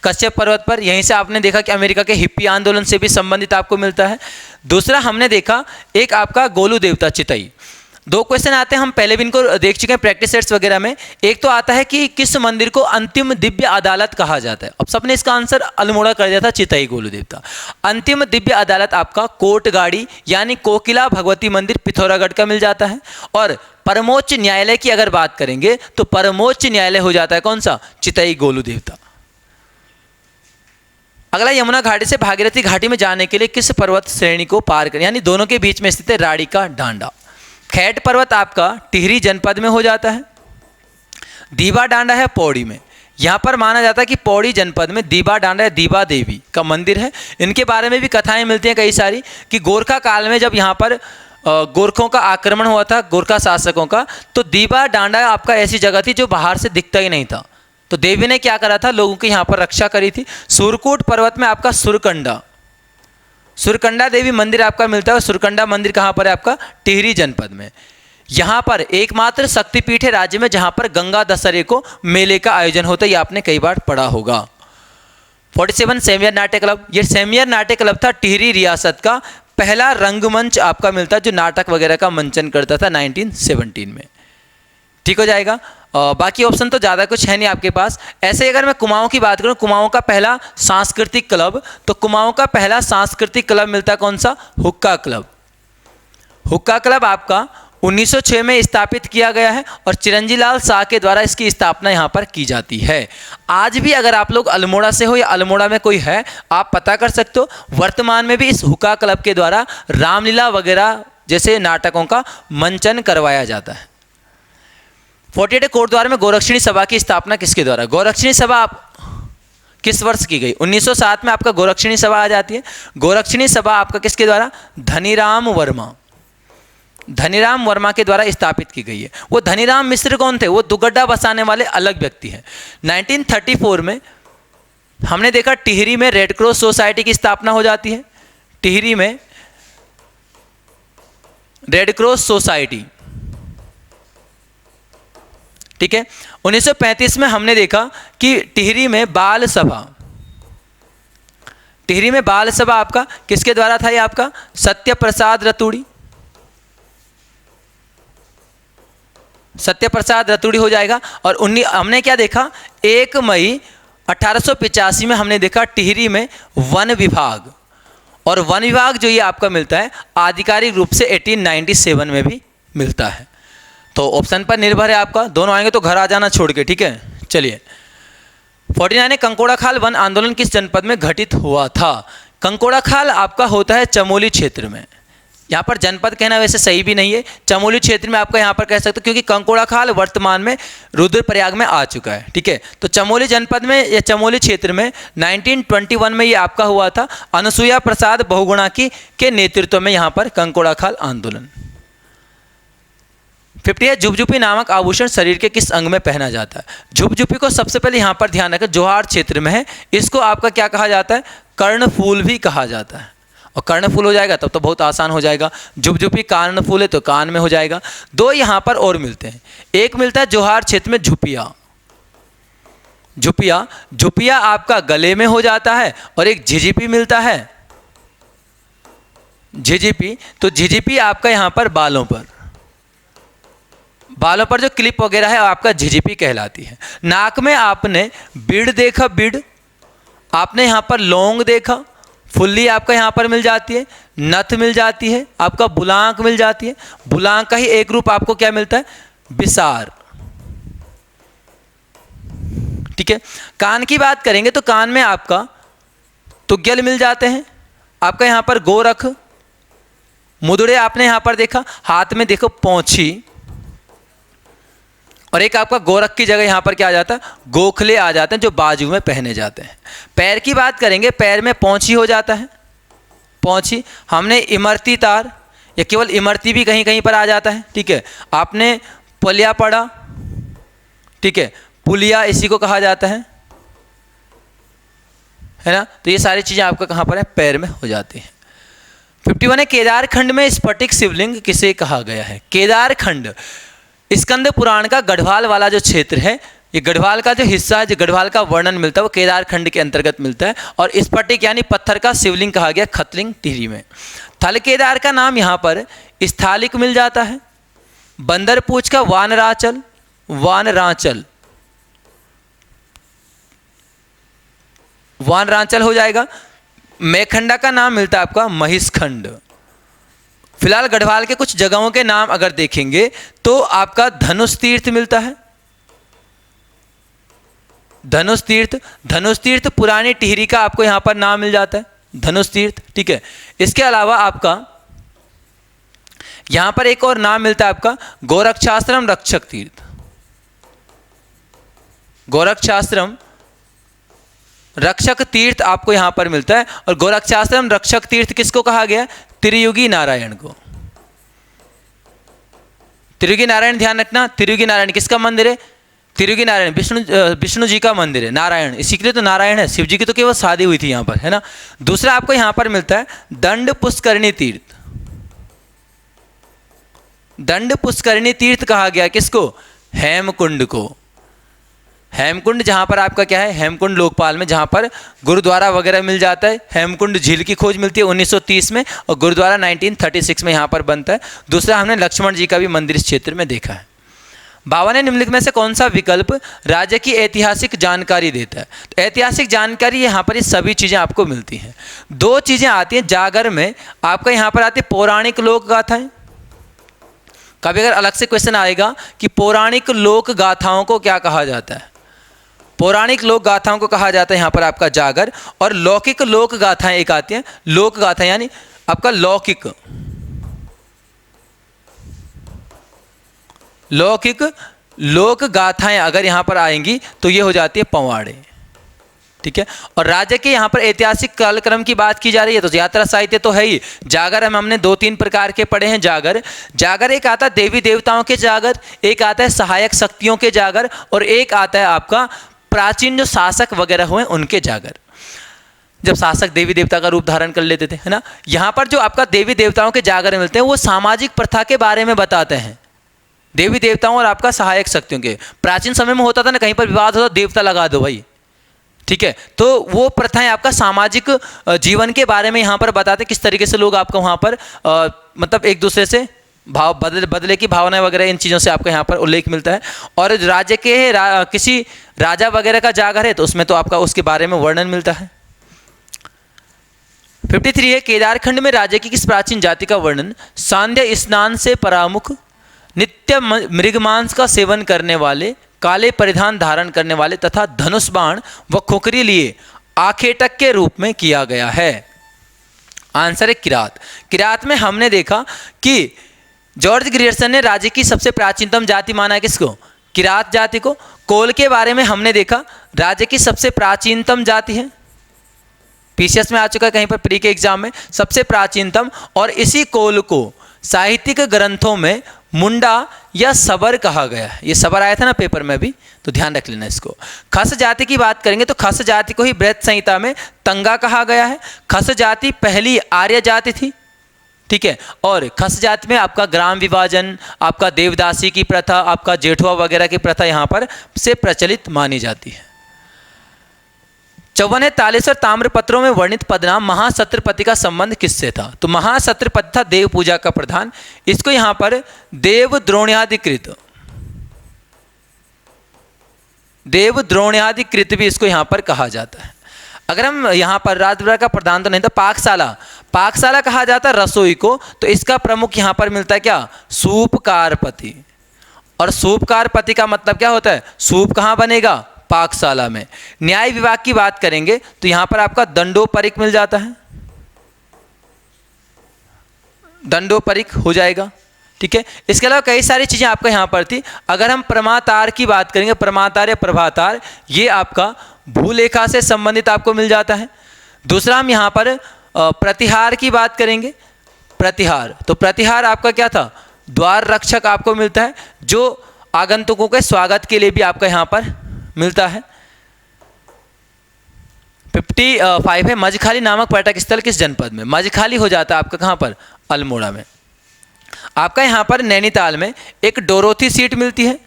कश्यप पर्वत पर। यहीं से आपने देखा कि अमेरिका के हिप्पी आंदोलन से भी संबंधित आपको मिलता है। दूसरा हमने देखा एक आपका गोलू देवता चितई। 2 क्वेश्चन आते हैं, हम पहले भी इनको देख चुके हैं प्रैक्टिस सेट्स वगैरह में। एक तो आता है कि किस मंदिर को अंतिम दिव्य अदालत कहा जाता है। अब सबने इसका आंसर अल्मोड़ा कर दिया था, चितई गोलू देवता। अंतिम दिव्य अदालत आपका कोटगाड़ी यानी कोकिला भगवती मंदिर पिथौरागढ़ का मिल जाता है। और परमोच्च न्यायालय की अगर बात करेंगे तो परमोच्च न्यायालय हो जाता है कौन सा, चितई गोलू देवता। अगला, यमुना घाटी से भागीरथी घाटी में जाने के लिए किस पर्वत श्रेणी को पार करें, यानी दोनों के बीच में स्थित है राड़ी का डांडा। खैट पर्वत आपका टिहरी जनपद में हो जाता है। दीवा डांडा है पौड़ी में। यहाँ पर माना जाता है कि पौड़ी जनपद में दीवा डांडा या दीवा देवी का मंदिर है। इनके बारे में भी कथाएं मिलती हैं कई सारी, कि गोरखा काल में जब यहाँ पर गोरखों का आक्रमण हुआ था, गोरखा शासकों का, तो दीवा डांडा आपका ऐसी जगह थी जो बाहर से दिखता ही नहीं था। तो देवी ने क्या करा था, लोगों की यहाँ पर रक्षा करी थी। सुरकोट पर्वत में आपका सुरकंडा, सुरकंडा देवी मंदिर आपका मिलता है। और सुरकंडा मंदिर कहाँ पर है आपका, टिहरी जनपद में। यहाँ पर एकमात्र शक्तिपीठ है राज्य में जहाँ पर गंगा दशहरे को मेले का आयोजन होता है, ये आपने कई बार पढ़ा होगा। 47 सेमियर नाट्य क्लब। ये सेमियर नाट्य क्लब था टिहरी रियासत का पहला रंगमंच आपका मिलता है, जो नाटक वगैरह का मंचन करता था 1917 में। ठीक हो जाएगा। बाकी ऑप्शन तो ज़्यादा कुछ है नहीं आपके पास। ऐसे ही अगर मैं कुमाऊं की बात करूं, कुमाऊं का पहला सांस्कृतिक क्लब, तो कुमाऊं का पहला सांस्कृतिक क्लब मिलता है कौन सा, हुक्का क्लब। हुक्का क्लब आपका 1906 में स्थापित किया गया है, और चिरंजी लाल शाह के द्वारा इसकी स्थापना यहाँ पर की जाती है। आज भी अगर आप लोग अल्मोड़ा से हो या अल्मोड़ा में कोई है, आप पता कर सकते हो। वर्तमान में भी इस हुक्का क्लब के द्वारा रामलीला वगैरह जैसे नाटकों का मंचन करवाया जाता है। 48 कोटद्वार में गोरक्षिणी सभा की स्थापना किसके द्वारा, गोरक्षिणी सभा आप किस वर्ष की गई, 1907 में आपका गोरक्षिणी सभा आ जाती है। गोरक्षिणी सभा आपका किसके द्वारा, धनीराम वर्मा, धनीराम वर्मा के द्वारा स्थापित की गई है। वो धनीराम मिश्र कौन थे, वो दुगड्डा बसाने वाले अलग व्यक्ति हैं। 1934 में हमने देखा टिहरी में रेड क्रॉस सोसाइटी की स्थापना हो जाती है। टिहरी में रेड क्रॉस सोसाइटी, ठीक है। 1935 में हमने देखा कि टिहरी में बाल सभा, टिहरी में बाल सभा आपका किसके द्वारा था, ये आपका सत्य प्रसाद रतूड़ी, सत्य प्रसाद रतूड़ी हो जाएगा। और हमने क्या देखा, 1 मई 1885 में हमने देखा टिहरी में वन विभाग, और वन विभाग जो ये आपका मिलता है आधिकारिक रूप से 1897 में भी मिलता है। तो ऑप्शन पर निर्भर है आपका, दोनों आएंगे तो घर आ जाना छोड़ के, ठीक है। चलिए 49 है, कंकोड़ा खाल वन आंदोलन किस जनपद में घटित हुआ था? कंकोड़ा खाल आपका होता है चमोली क्षेत्र में। यहाँ पर जनपद कहना वैसे सही भी नहीं है, चमोली क्षेत्र में आपका यहाँ पर कह सकते हो, क्योंकि कंकोड़ा खाल वर्तमान में रुद्रप्रयाग में आ चुका है, ठीक है। तो चमोली जनपद में या चमोली क्षेत्र में 1921 में ये आपका हुआ था, अनुसुईया प्रसाद बहुगुणा की के नेतृत्व में यहाँ पर कंकोड़ा खाल आंदोलन। 50 है, झुपझुपी नामक आभूषण शरीर के किस अंग में पहना जाता है? झुपझुपी को सबसे पहले यहाँ पर ध्यान रखें, जोहार क्षेत्र में है, इसको आपका क्या कहा जाता है? कर्णफूल भी कहा जाता है। और कर्णफूल हो जाएगा तब तो बहुत आसान हो जाएगा, झुपझुपी कर्णफूल है तो कान में हो जाएगा। दो यहाँ पर और मिलते हैं, एक मिलता है जोहार क्षेत्र में झुपिया, झुपिया झुपिया आपका गले में हो जाता है, और एक झिझिपी मिलता है, झिझिपी। तो झिझिपी आपका यहाँ पर बालों पर जो क्लिप वगैरह है आपका झिझिपी कहलाती है। नाक में आपने बीड़ देखा, बीड़ आपने यहाँ पर लौंग देखा, फुल्ली आपका यहाँ पर मिल जाती है, नथ मिल जाती है, आपका बुलांक मिल जाती है। बुलांक का ही एक रूप आपको क्या मिलता है? बिसार, ठीक है। कान की बात करेंगे तो कान में आपका तुग्यल मिल जाते हैं, आपका यहाँ पर गोरख, मुदड़े आपने यहाँ पर देखा, हाथ में देखो पौंछी, और एक आपका गोरख की जगह यहाँ पर क्या आ जाता है? गोखले आ जाते हैं जो बाजू में पहने जाते हैं। पैर की बात करेंगे, पैर में पौंछी हो जाता है, पौंछी। हमने इमरती तार या केवल इमरती भी कहीं कहीं पर आ जाता है, ठीक है। आपने पुलिया पड़ा, ठीक है, पुलिया इसी को कहा जाता है ना। तो ये सारी चीज़ें आपका कहाँ पर है? पैर में हो जाती हैं। 51 है, केदारखंड में स्फटिक शिवलिंग किसे कहा गया है? केदारखंड स्कंद पुराण का गढ़वाल वाला जो क्षेत्र है, ये गढ़वाल का जो हिस्सा है, जो गढ़वाल का वर्णन मिलता है वो केदारखंड के अंतर्गत मिलता है, और स्फटिक यानी पत्थर का शिवलिंग कहा गया खतलिंग टिहरी में। थल केदार का नाम यहाँ पर स्थालिक मिल जाता है। बंदरपूछ का वानरांचल, वानरांचल, वानरांचल हो जाएगा। मेखंडा का नाम मिलता है आपका महिषखंड। फिलहाल गढ़वाल के कुछ जगहों के नाम अगर देखेंगे तो आपका धनुष तीर्थ मिलता है, धनुष तीर्थ, धनुष तीर्थ पुरानी टिहरी का आपको यहां पर नाम मिल जाता है, धनुष तीर्थ, ठीक है। इसके अलावा आपका यहां पर एक और नाम मिलता है आपका गोरक्षाश्रम रक्षक तीर्थ, गोरक्षाश्रम रक्षक तीर्थ आपको यहां पर मिलता है। और गोरक्षाश्रम रक्षक तीर्थ किसको कहा गया? त्रियुगी नारायण को। त्रियुगी नारायण ध्यान रखना, त्रियुगी नारायण किसका मंदिर है? त्रियुगी नारायण विष्णु जी का मंदिर है, नारायण इसी के लिए तो नारायण है, शिव जी की तो केवल शादी हुई थी यहाँ पर, है ना। दूसरा आपको यहाँ पर मिलता है दंड पुष्करणी तीर्थ, दंड पुष्करणी तीर्थ कहा गया किसको? हेमकुंड को। हेमकुंड जहाँ पर आपका क्या है? हेमकुंड लोकपाल में, जहाँ पर गुरुद्वारा वगैरह मिल जाता है। हेमकुंड झील की खोज मिलती है 1930 में, और गुरुद्वारा 1936 में यहाँ पर बनता है। दूसरा हमने लक्ष्मण जी का भी मंदिर इस क्षेत्र में देखा है। 52 निम्नलिखित में से कौन सा विकल्प राज्य की ऐतिहासिक जानकारी देता है? तो ऐतिहासिक जानकारी यहाँ पर ये सभी चीज़ें आपको मिलती हैं। दो चीज़ें आती हैं जागर में, आपका यहाँ पर आती है पौराणिक लोक गाथाएँ। कभी अगर अलग से क्वेश्चन आएगा कि पौराणिक लोक गाथाओं को क्या कहा जाता है? पौराणिक लोक गाथाओं को कहा जाता है यहाँ पर आपका जागर। और लौकिक लोक गाथाएं एक आती हैं, लोक गाथा यानी आपका लौकिक, लौकिक लोक गाथाएं अगर यहाँ पर आएंगी तो ये हो जाती है पौवाड़े, ठीक है। और राज्य के यहाँ पर ऐतिहासिक कालक्रम की बात की जा रही है तो यात्रा साहित्य तो है ही। जागर हमने 2-3 प्रकार के पढ़े हैं। जागर, जागर एक आता है देवी देवताओं के जागर, एक आता है सहायक शक्तियों के जागर, और एक आता है आपका प्राचीन जो शासक वगैरह हुए उनके जागर, जब शासक देवी देवता का रूप धारण कर लेते थे, है ना। यहाँ पर जो आपका देवी देवताओं के जागर मिलते हैं वो सामाजिक प्रथा के बारे में बताते हैं, देवी देवताओं और आपका सहायक शक्तियों के। प्राचीन समय में होता था ना, कहीं पर विवाद होता देवता लगा दो भाई, ठीक है। तो वो प्रथाएं आपका सामाजिक जीवन के बारे में यहाँ पर बताते किस तरीके से लोग आपका वहाँ पर मतलब एक दूसरे से भाव बदले की भावना वगैरह, इन चीज़ों से आपको यहाँ पर उल्लेख मिलता है। और राज्य के किसी राजा वगैरह का जागर है तो उसमें तो आपका उसके बारे में वर्णन मिलता है। 53 है, केदारखंड में राज्य की किस प्राचीन जाति का वर्णन? सांध्य स्नान से परामुख, नित्य मृगमांस का सेवन करने वाले, काले परिधान धारण करने वाले तथा धनुष बाण व खुखरी लिए आखेटक के रूप में किया गया है। आंसर है किरात। किरात में हमने देखा कि जॉर्ज ग्रियर्सन ने राज्य की सबसे प्राचीनतम जाति माना है किसको? किरात जाति को। कोल के बारे में हमने देखा राज्य की सबसे प्राचीनतम जाति है, पीसीएस में आ चुका है कहीं पर प्री के एग्जाम में, सबसे प्राचीनतम। और इसी कोल को साहित्यिक ग्रंथों में मुंडा या सबर कहा गया है। ये सबर आया था ना पेपर में भी, तो ध्यान रख लेना इसको। खस जाति की बात करेंगे तो खस जाति को ही बृहत संहिता में तंगा कहा गया है। खस जाति पहली आर्य जाति थी, ठीक है। और खस जाति में आपका ग्राम विभाजन, आपका देवदासी की प्रथा, आपका जेठुआ वगैरह की प्रथा यहाँ पर से प्रचलित मानी जाती है। 54 है, तालेश्वर ताम्रपत्रों में वर्णित पदनाम महासत्रपति का संबंध किससे था? तो महासत्रपति था देव पूजा का प्रधान। इसको यहाँ पर देव द्रोण्याधिकृत भी इसको यहाँ पर कहा जाता है। अगर हम यहाँ पर राजभर का प्रधान तो नहीं था, पाकशाला कहा जाता है रसोई को, तो इसका प्रमुख यहाँ पर मिलता है क्या? सूपकारपति। और सूपकारपति का मतलब क्या होता है? सूप कहाँ बनेगा? पाकशाला में। न्याय विभाग की बात करेंगे तो यहां पर आपका दंडोपरीक मिल जाता है, दंडोपरीक हो जाएगा, ठीक है। इसके अलावा कई सारी चीजें आपका यहां पर थी। अगर हम प्रमातार की बात करेंगे, प्रमातार या प्रभातार, ये आपका भूलेखा से संबंधित आपको मिल जाता है। दूसरा हम यहां पर प्रतिहार की बात करेंगे। प्रतिहार, तो प्रतिहार आपका क्या था? द्वार रक्षक आपको मिलता है, जो आगंतुकों के स्वागत के लिए भी आपका यहां पर मिलता है। 55 है, मजखाली नामक पर्यटक स्थल किस जनपद में? मजखाली हो जाता है आपका कहां पर? अल्मोड़ा में। आपका यहां पर नैनीताल में एक डोरोथी सीट मिलती है।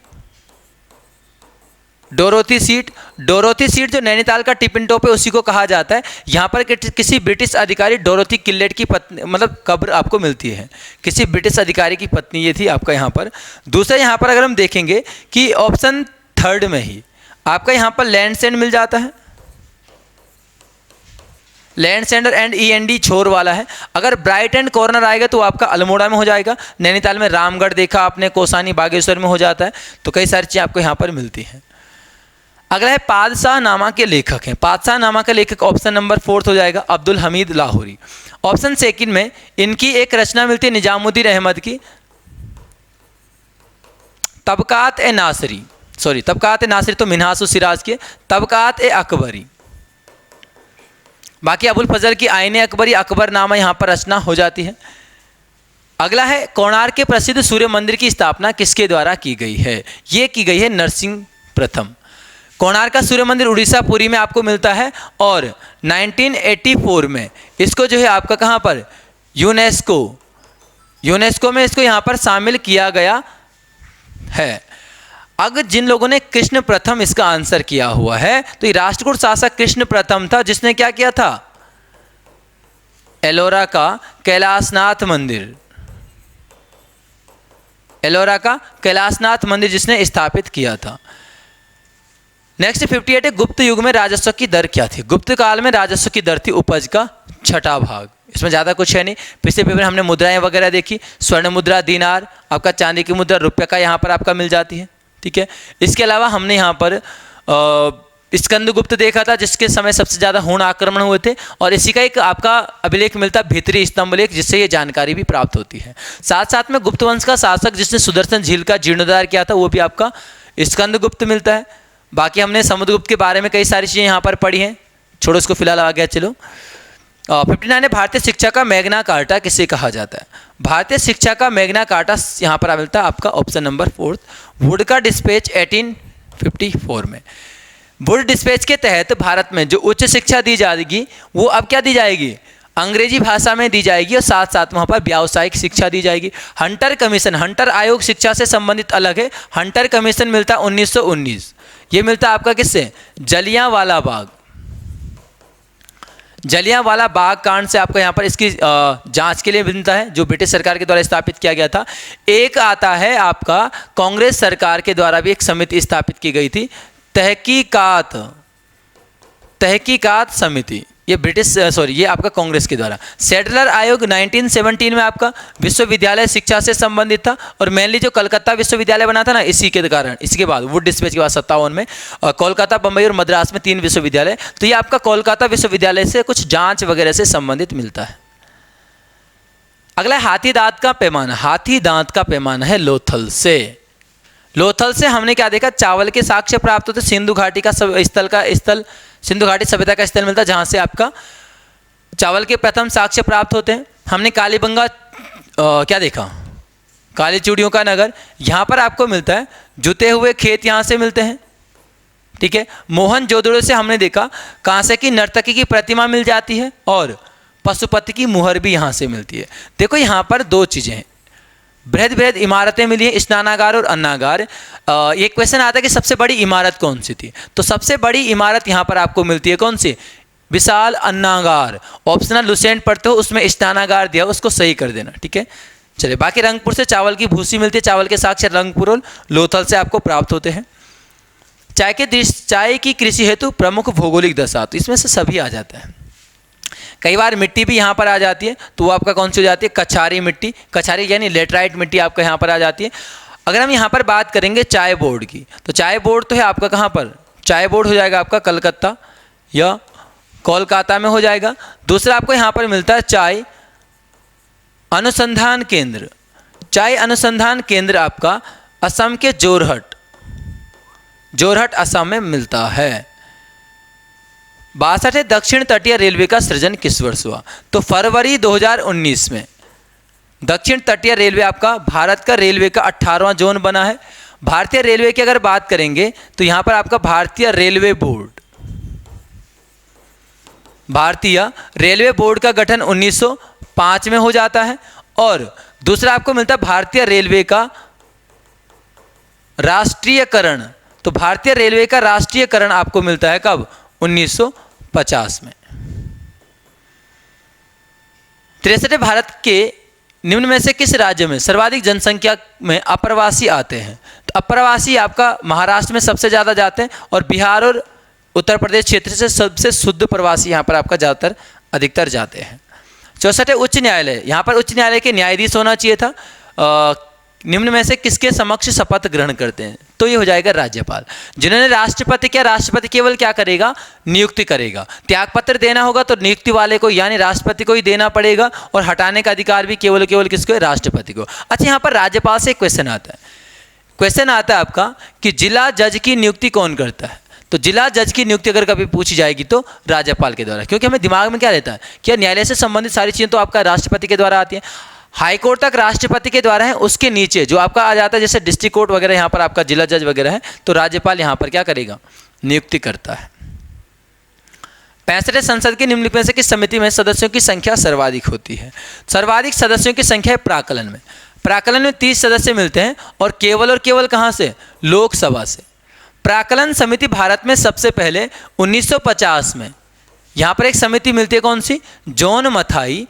डोरोथी सीट जो नैनीताल का टिपिन टॉप है उसी को कहा जाता है। यहां पर किसी ब्रिटिश अधिकारी डोरोथी किल्लेट की पत्नी, मतलब कब्र आपको मिलती है, किसी ब्रिटिश अधिकारी की पत्नी ये थी आपका यहां पर। दूसरा यहां पर अगर हम देखेंगे कि ऑप्शन 3 में ही आपका यहां पर लैंडसेंड मिल जाता है। लैंडसेंडर एंड END छोर वाला है। अगर ब्राइट एंड कॉर्नर आएगा तो आपका अल्मोड़ा में हो जाएगा। नैनीताल में रामगढ़ देखा आपने, कोसानी बागेश्वर में हो जाता है। तो कई सारी चीजें आपको यहां पर मिलती हैं। अगला है पादशाह नामा के लेखक हैं। पादशाह नामा का लेखक ऑप्शन नंबर 4 हो जाएगा अब्दुल हमीद लाहौरी। ऑप्शन 2 में इनकी एक रचना मिलती है निजामुद्दीन अहमद की, तबकात ए नासरी तो मिन्हास सिराज के, तबकात ए अकबरी। बाकी अबुल फजल की आईने अकबरी, अकबरनामा यहाँ पर रचना हो जाती है। अगला है कोणार्क के प्रसिद्ध सूर्य मंदिर की स्थापना किसके द्वारा की गई है? ये की गई है नरसिंह प्रथम। कोणार्क का सूर्य मंदिर उड़ीसा पुरी में आपको मिलता है। और 1984 में इसको जो है आपका कहाँ पर? यूनेस्को में इसको यहाँ पर शामिल किया गया है। अगर जिन लोगों ने कृष्ण प्रथम इसका आंसर किया हुआ है तो ये राष्ट्रकूट शासक कृष्ण प्रथम था, जिसने क्या किया था? एलोरा का कैलाशनाथ मंदिर जिसने स्थापित किया था। नेक्स्ट 58 है, गुप्त युग में राजस्व की दर क्या थी? गुप्त काल में राजस्व की दर थी उपज का 6वां भाग। इसमें ज़्यादा कुछ है नहीं। पिछले पेपर में हमने मुद्राएं वगैरह देखी, स्वर्ण मुद्रा, दीनार, आपका चांदी की मुद्रा, रुपये का यहाँ पर आपका मिल जाती है, ठीक है। इसके अलावा हमने यहाँ पर स्कंदगुप्त देखा था, जिसके समय सबसे ज़्यादा हूण आक्रमण हुए थे, और इसी का एक आपका अभिलेख मिलता है भीतरी स्तंभ लेख, जिससे ये जानकारी भी प्राप्त होती है। साथ साथ में गुप्त वंश का शासक जिसने सुदर्शन झील का जीर्णोद्धार किया था वो भी आपका स्कंदगुप्त मिलता है। बाकी हमने समुद्रगुप्त के बारे में कई सारी चीज़ें यहाँ पर पढ़ी हैं, छोड़ो इसको फिलहाल आ गया। चलो 59 है, भारतीय शिक्षा का मैग्ना कार्टा किसे कहा जाता है? भारतीय शिक्षा का मैग्ना कार्टा यहाँ पर मिलता है आपका ऑप्शन नंबर 4 वुड का डिस्पैच 1854 में। वुड डिस्पैच के तहत भारत में जो उच्च शिक्षा दी जाएगी वो अब क्या दी जाएगी? अंग्रेजी भाषा में दी जाएगी, और साथ साथ वहाँ पर व्यावसायिक शिक्षा दी जाएगी। हंटर कमीशन, हंटर आयोग शिक्षा से संबंधित अलग है। हंटर कमीशन मिलता है 1919। ये मिलता है आपका किससे? जलियांवाला बाग। जलियांवाला बाग कांड से आपको यहाँ पर इसकी जांच के लिए मिलता है, जो ब्रिटिश सरकार के द्वारा स्थापित किया गया था। एक आता है आपका कांग्रेस सरकार के द्वारा भी एक समिति स्थापित की गई थी, तहकीकात समिति, ये ये आपका कांग्रेस के द्वारा। सेटलर आयोग 1917 में आपका विश्वविद्यालय शिक्षा से संबंधित था, और मेनली जो कलकत्ता विश्वविद्यालय बना था ना, इसी के कारण, इसके बाद वुड डिस्पैच के बाद 57 में कोलकाता, बम्बई और मद्रास में 3 विश्वविद्यालय। तो ये आपका कोलकाता विश्वविद्यालय से कुछ जांच वगैरह से संबंधित मिलता है। अगला हाथी दांत का पैमाना। हाथी दांत का पैमाना है लोथल से। लोथल से हमने क्या देखा, चावल के साक्ष्य प्राप्त होते, सिंधु घाटी का स्थल सिंधु घाटी सभ्यता का स्थल मिलता है, जहाँ से आपका चावल के प्रथम साक्ष्य प्राप्त होते हैं। हमने कालीबंगा क्या देखा, काली चूड़ियों का नगर, यहाँ पर आपको मिलता है। जुते हुए खेत यहाँ से मिलते हैं, ठीक है। मोहनजोदड़ो से हमने देखा कांसे की नर्तकी की प्रतिमा मिल जाती है, और पशुपति की मुहर भी यहाँ से मिलती है। देखो यहाँ पर 2 चीज़ें हैं, बृहद बृहद इमारतें मिली हैं, स्नानागार और अन्नागार। ये क्वेश्चन आता है कि सबसे बड़ी इमारत कौन सी थी, तो सबसे बड़ी इमारत यहाँ पर आपको मिलती है कौन सी, विशाल अन्नागार। ऑप्शनल लुसेंट पढ़ते हो, उसमें स्नानागार दिया, उसको सही कर देना, ठीक है। चलिए, बाकी रंगपुर से चावल की भूसी मिलती है, चावल के साक्ष्य रंगपुर और लोथल से आपको प्राप्त होते हैं। चाय की कृषि हेतु प्रमुख भौगोलिक दशा, तो इसमें से सभी आ जाते हैं। कई बार मिट्टी भी यहाँ पर आ जाती है, तो वो आपका कौन सी हो जाती है, कछारी मिट्टी, कछारी यानी लेटराइट मिट्टी आपका यहाँ पर आ जाती है। अगर हम यहाँ पर बात करेंगे चाय बोर्ड की, तो चाय बोर्ड तो है आपका कहाँ पर, चाय बोर्ड हो जाएगा आपका कलकत्ता या कोलकाता में हो जाएगा। दूसरा आपको यहाँ पर मिलता है चाय अनुसंधान केंद्र। चाय अनुसंधान केंद्र आपका असम के जोरहट असम में मिलता है। 62 दक्षिण तटीय रेलवे का सृजन किस वर्ष हुआ, तो फरवरी 2019 में दक्षिण तटीय रेलवे आपका भारत का रेलवे का 18वां जोन बना है। भारतीय रेलवे की अगर बात करेंगे तो यहाँ पर आपका भारतीय रेलवे बोर्ड का गठन 1905 में हो जाता है। और दूसरा आपको मिलता है भारतीय रेलवे का राष्ट्रीयकरण, तो भारतीय रेलवे का राष्ट्रीयकरण आपको मिलता है कब, 1950 में। 63 भारत के निम्न में से किस राज्य में सर्वाधिक जनसंख्या में अप्रवासी आते हैं, तो अप्रवासी आपका महाराष्ट्र में सबसे ज़्यादा जाते हैं, और बिहार और उत्तर प्रदेश क्षेत्र से सबसे शुद्ध प्रवासी यहाँ पर आपका ज़्यादातर अधिकतर जाते हैं। 64 उच्च न्यायालय, यहाँ पर उच्च न्यायालय के न्यायाधीश होना चाहिए था। निम्न में से किसके समक्ष शपथ ग्रहण करते हैं, तो ये हो जाएगा राज्यपाल। जिन्होंने राष्ट्रपति किया, राष्ट्रपति केवल क्या करेगा, नियुक्ति करेगा। त्यागपत्र देना होगा तो नियुक्ति वाले को यानी राष्ट्रपति को ही देना पड़ेगा, और हटाने का अधिकार भी केवल किसको है, राष्ट्रपति को। अच्छा, यहाँ पर राज्यपाल से क्वेश्चन आता है आपका कि जिला जज की नियुक्ति कौन करता है, तो जिला जज की नियुक्ति अगर कभी पूछी जाएगी तो राज्यपाल के द्वारा, क्योंकि हमें दिमाग में क्या रहता है कि न्यायालय से संबंधित सारी चीज़ें तो आपका राष्ट्रपति के द्वारा आती है। हाईकोर्ट तक राष्ट्रपति के द्वारा है, उसके नीचे जो आपका आ जाता है जैसे डिस्ट्रिक्ट कोर्ट वगैरह, यहाँ पर आपका जिला जज वगैरह है, तो राज्यपाल यहाँ पर क्या करेगा, नियुक्ति करता है। 65 संसद की निम्नलिखित में से किस समिति में सदस्यों की संख्या सर्वाधिक होती है, सर्वाधिक सदस्यों की संख्या है प्राक्कलन में। प्राक्कलन में 30 सदस्य मिलते हैं, और केवल कहाँ से, लोकसभा से। प्राक्कलन समिति भारत में सबसे पहले 1950 में यहाँ पर एक समिति मिलती है, कौन सी, जॉन मथाई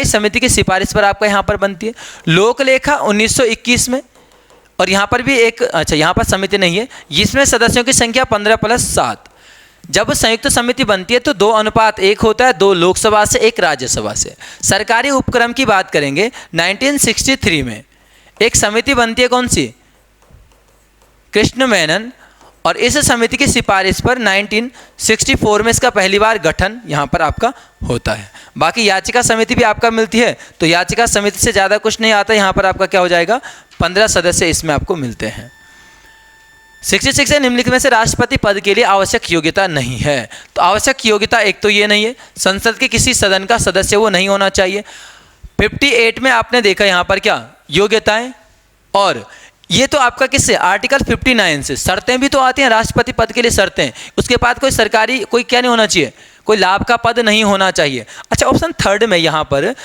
समिति की सिफारिश पर आपका यहाँ पर बनती है। लोकलेखा 1921 में, और यहाँ पर भी एक, अच्छा यहाँ पर समिति नहीं है, जिसमें सदस्यों की संख्या 15+7। जब संयुक्त समिति बनती है तो 2:1 होता है, 2 लोकसभा से 1 राज्यसभा से। सरकारी उपक्रम की बात करेंगे 1963 में एक समिति बनती है, कौन सी, कृष्ण मेनन, और इस समिति की सिफारिश पर 1964 में इसका पहली बार गठन यहाँ पर आपका होता है। बाकी याचिका समिति भी आपका मिलती है, तो याचिका समिति से ज़्यादा कुछ नहीं आता, यहाँ पर आपका क्या हो जाएगा, 15 सदस्य इसमें आपको मिलते हैं। 66 निम्नलिखित में से राष्ट्रपति पद के लिए आवश्यक योग्यता नहीं है, तो आवश्यक योग्यता एक तो ये नहीं है, संसद के किसी सदन का सदस्य वो नहीं होना चाहिए। 58 में आपने देखा यहाँ पर क्या योग्यताएं, और ये तो आपका किससे, आर्टिकल 59 से। शर्तें भी तो आती हैं राष्ट्रपति पद के लिए, शर्तें, उसके बाद कोई सरकारी कोई क्या नहीं होना चाहिए, कोई लाभ का पद नहीं होना चाहिए। अच्छा, ऑप्शन 3 में यहाँ पर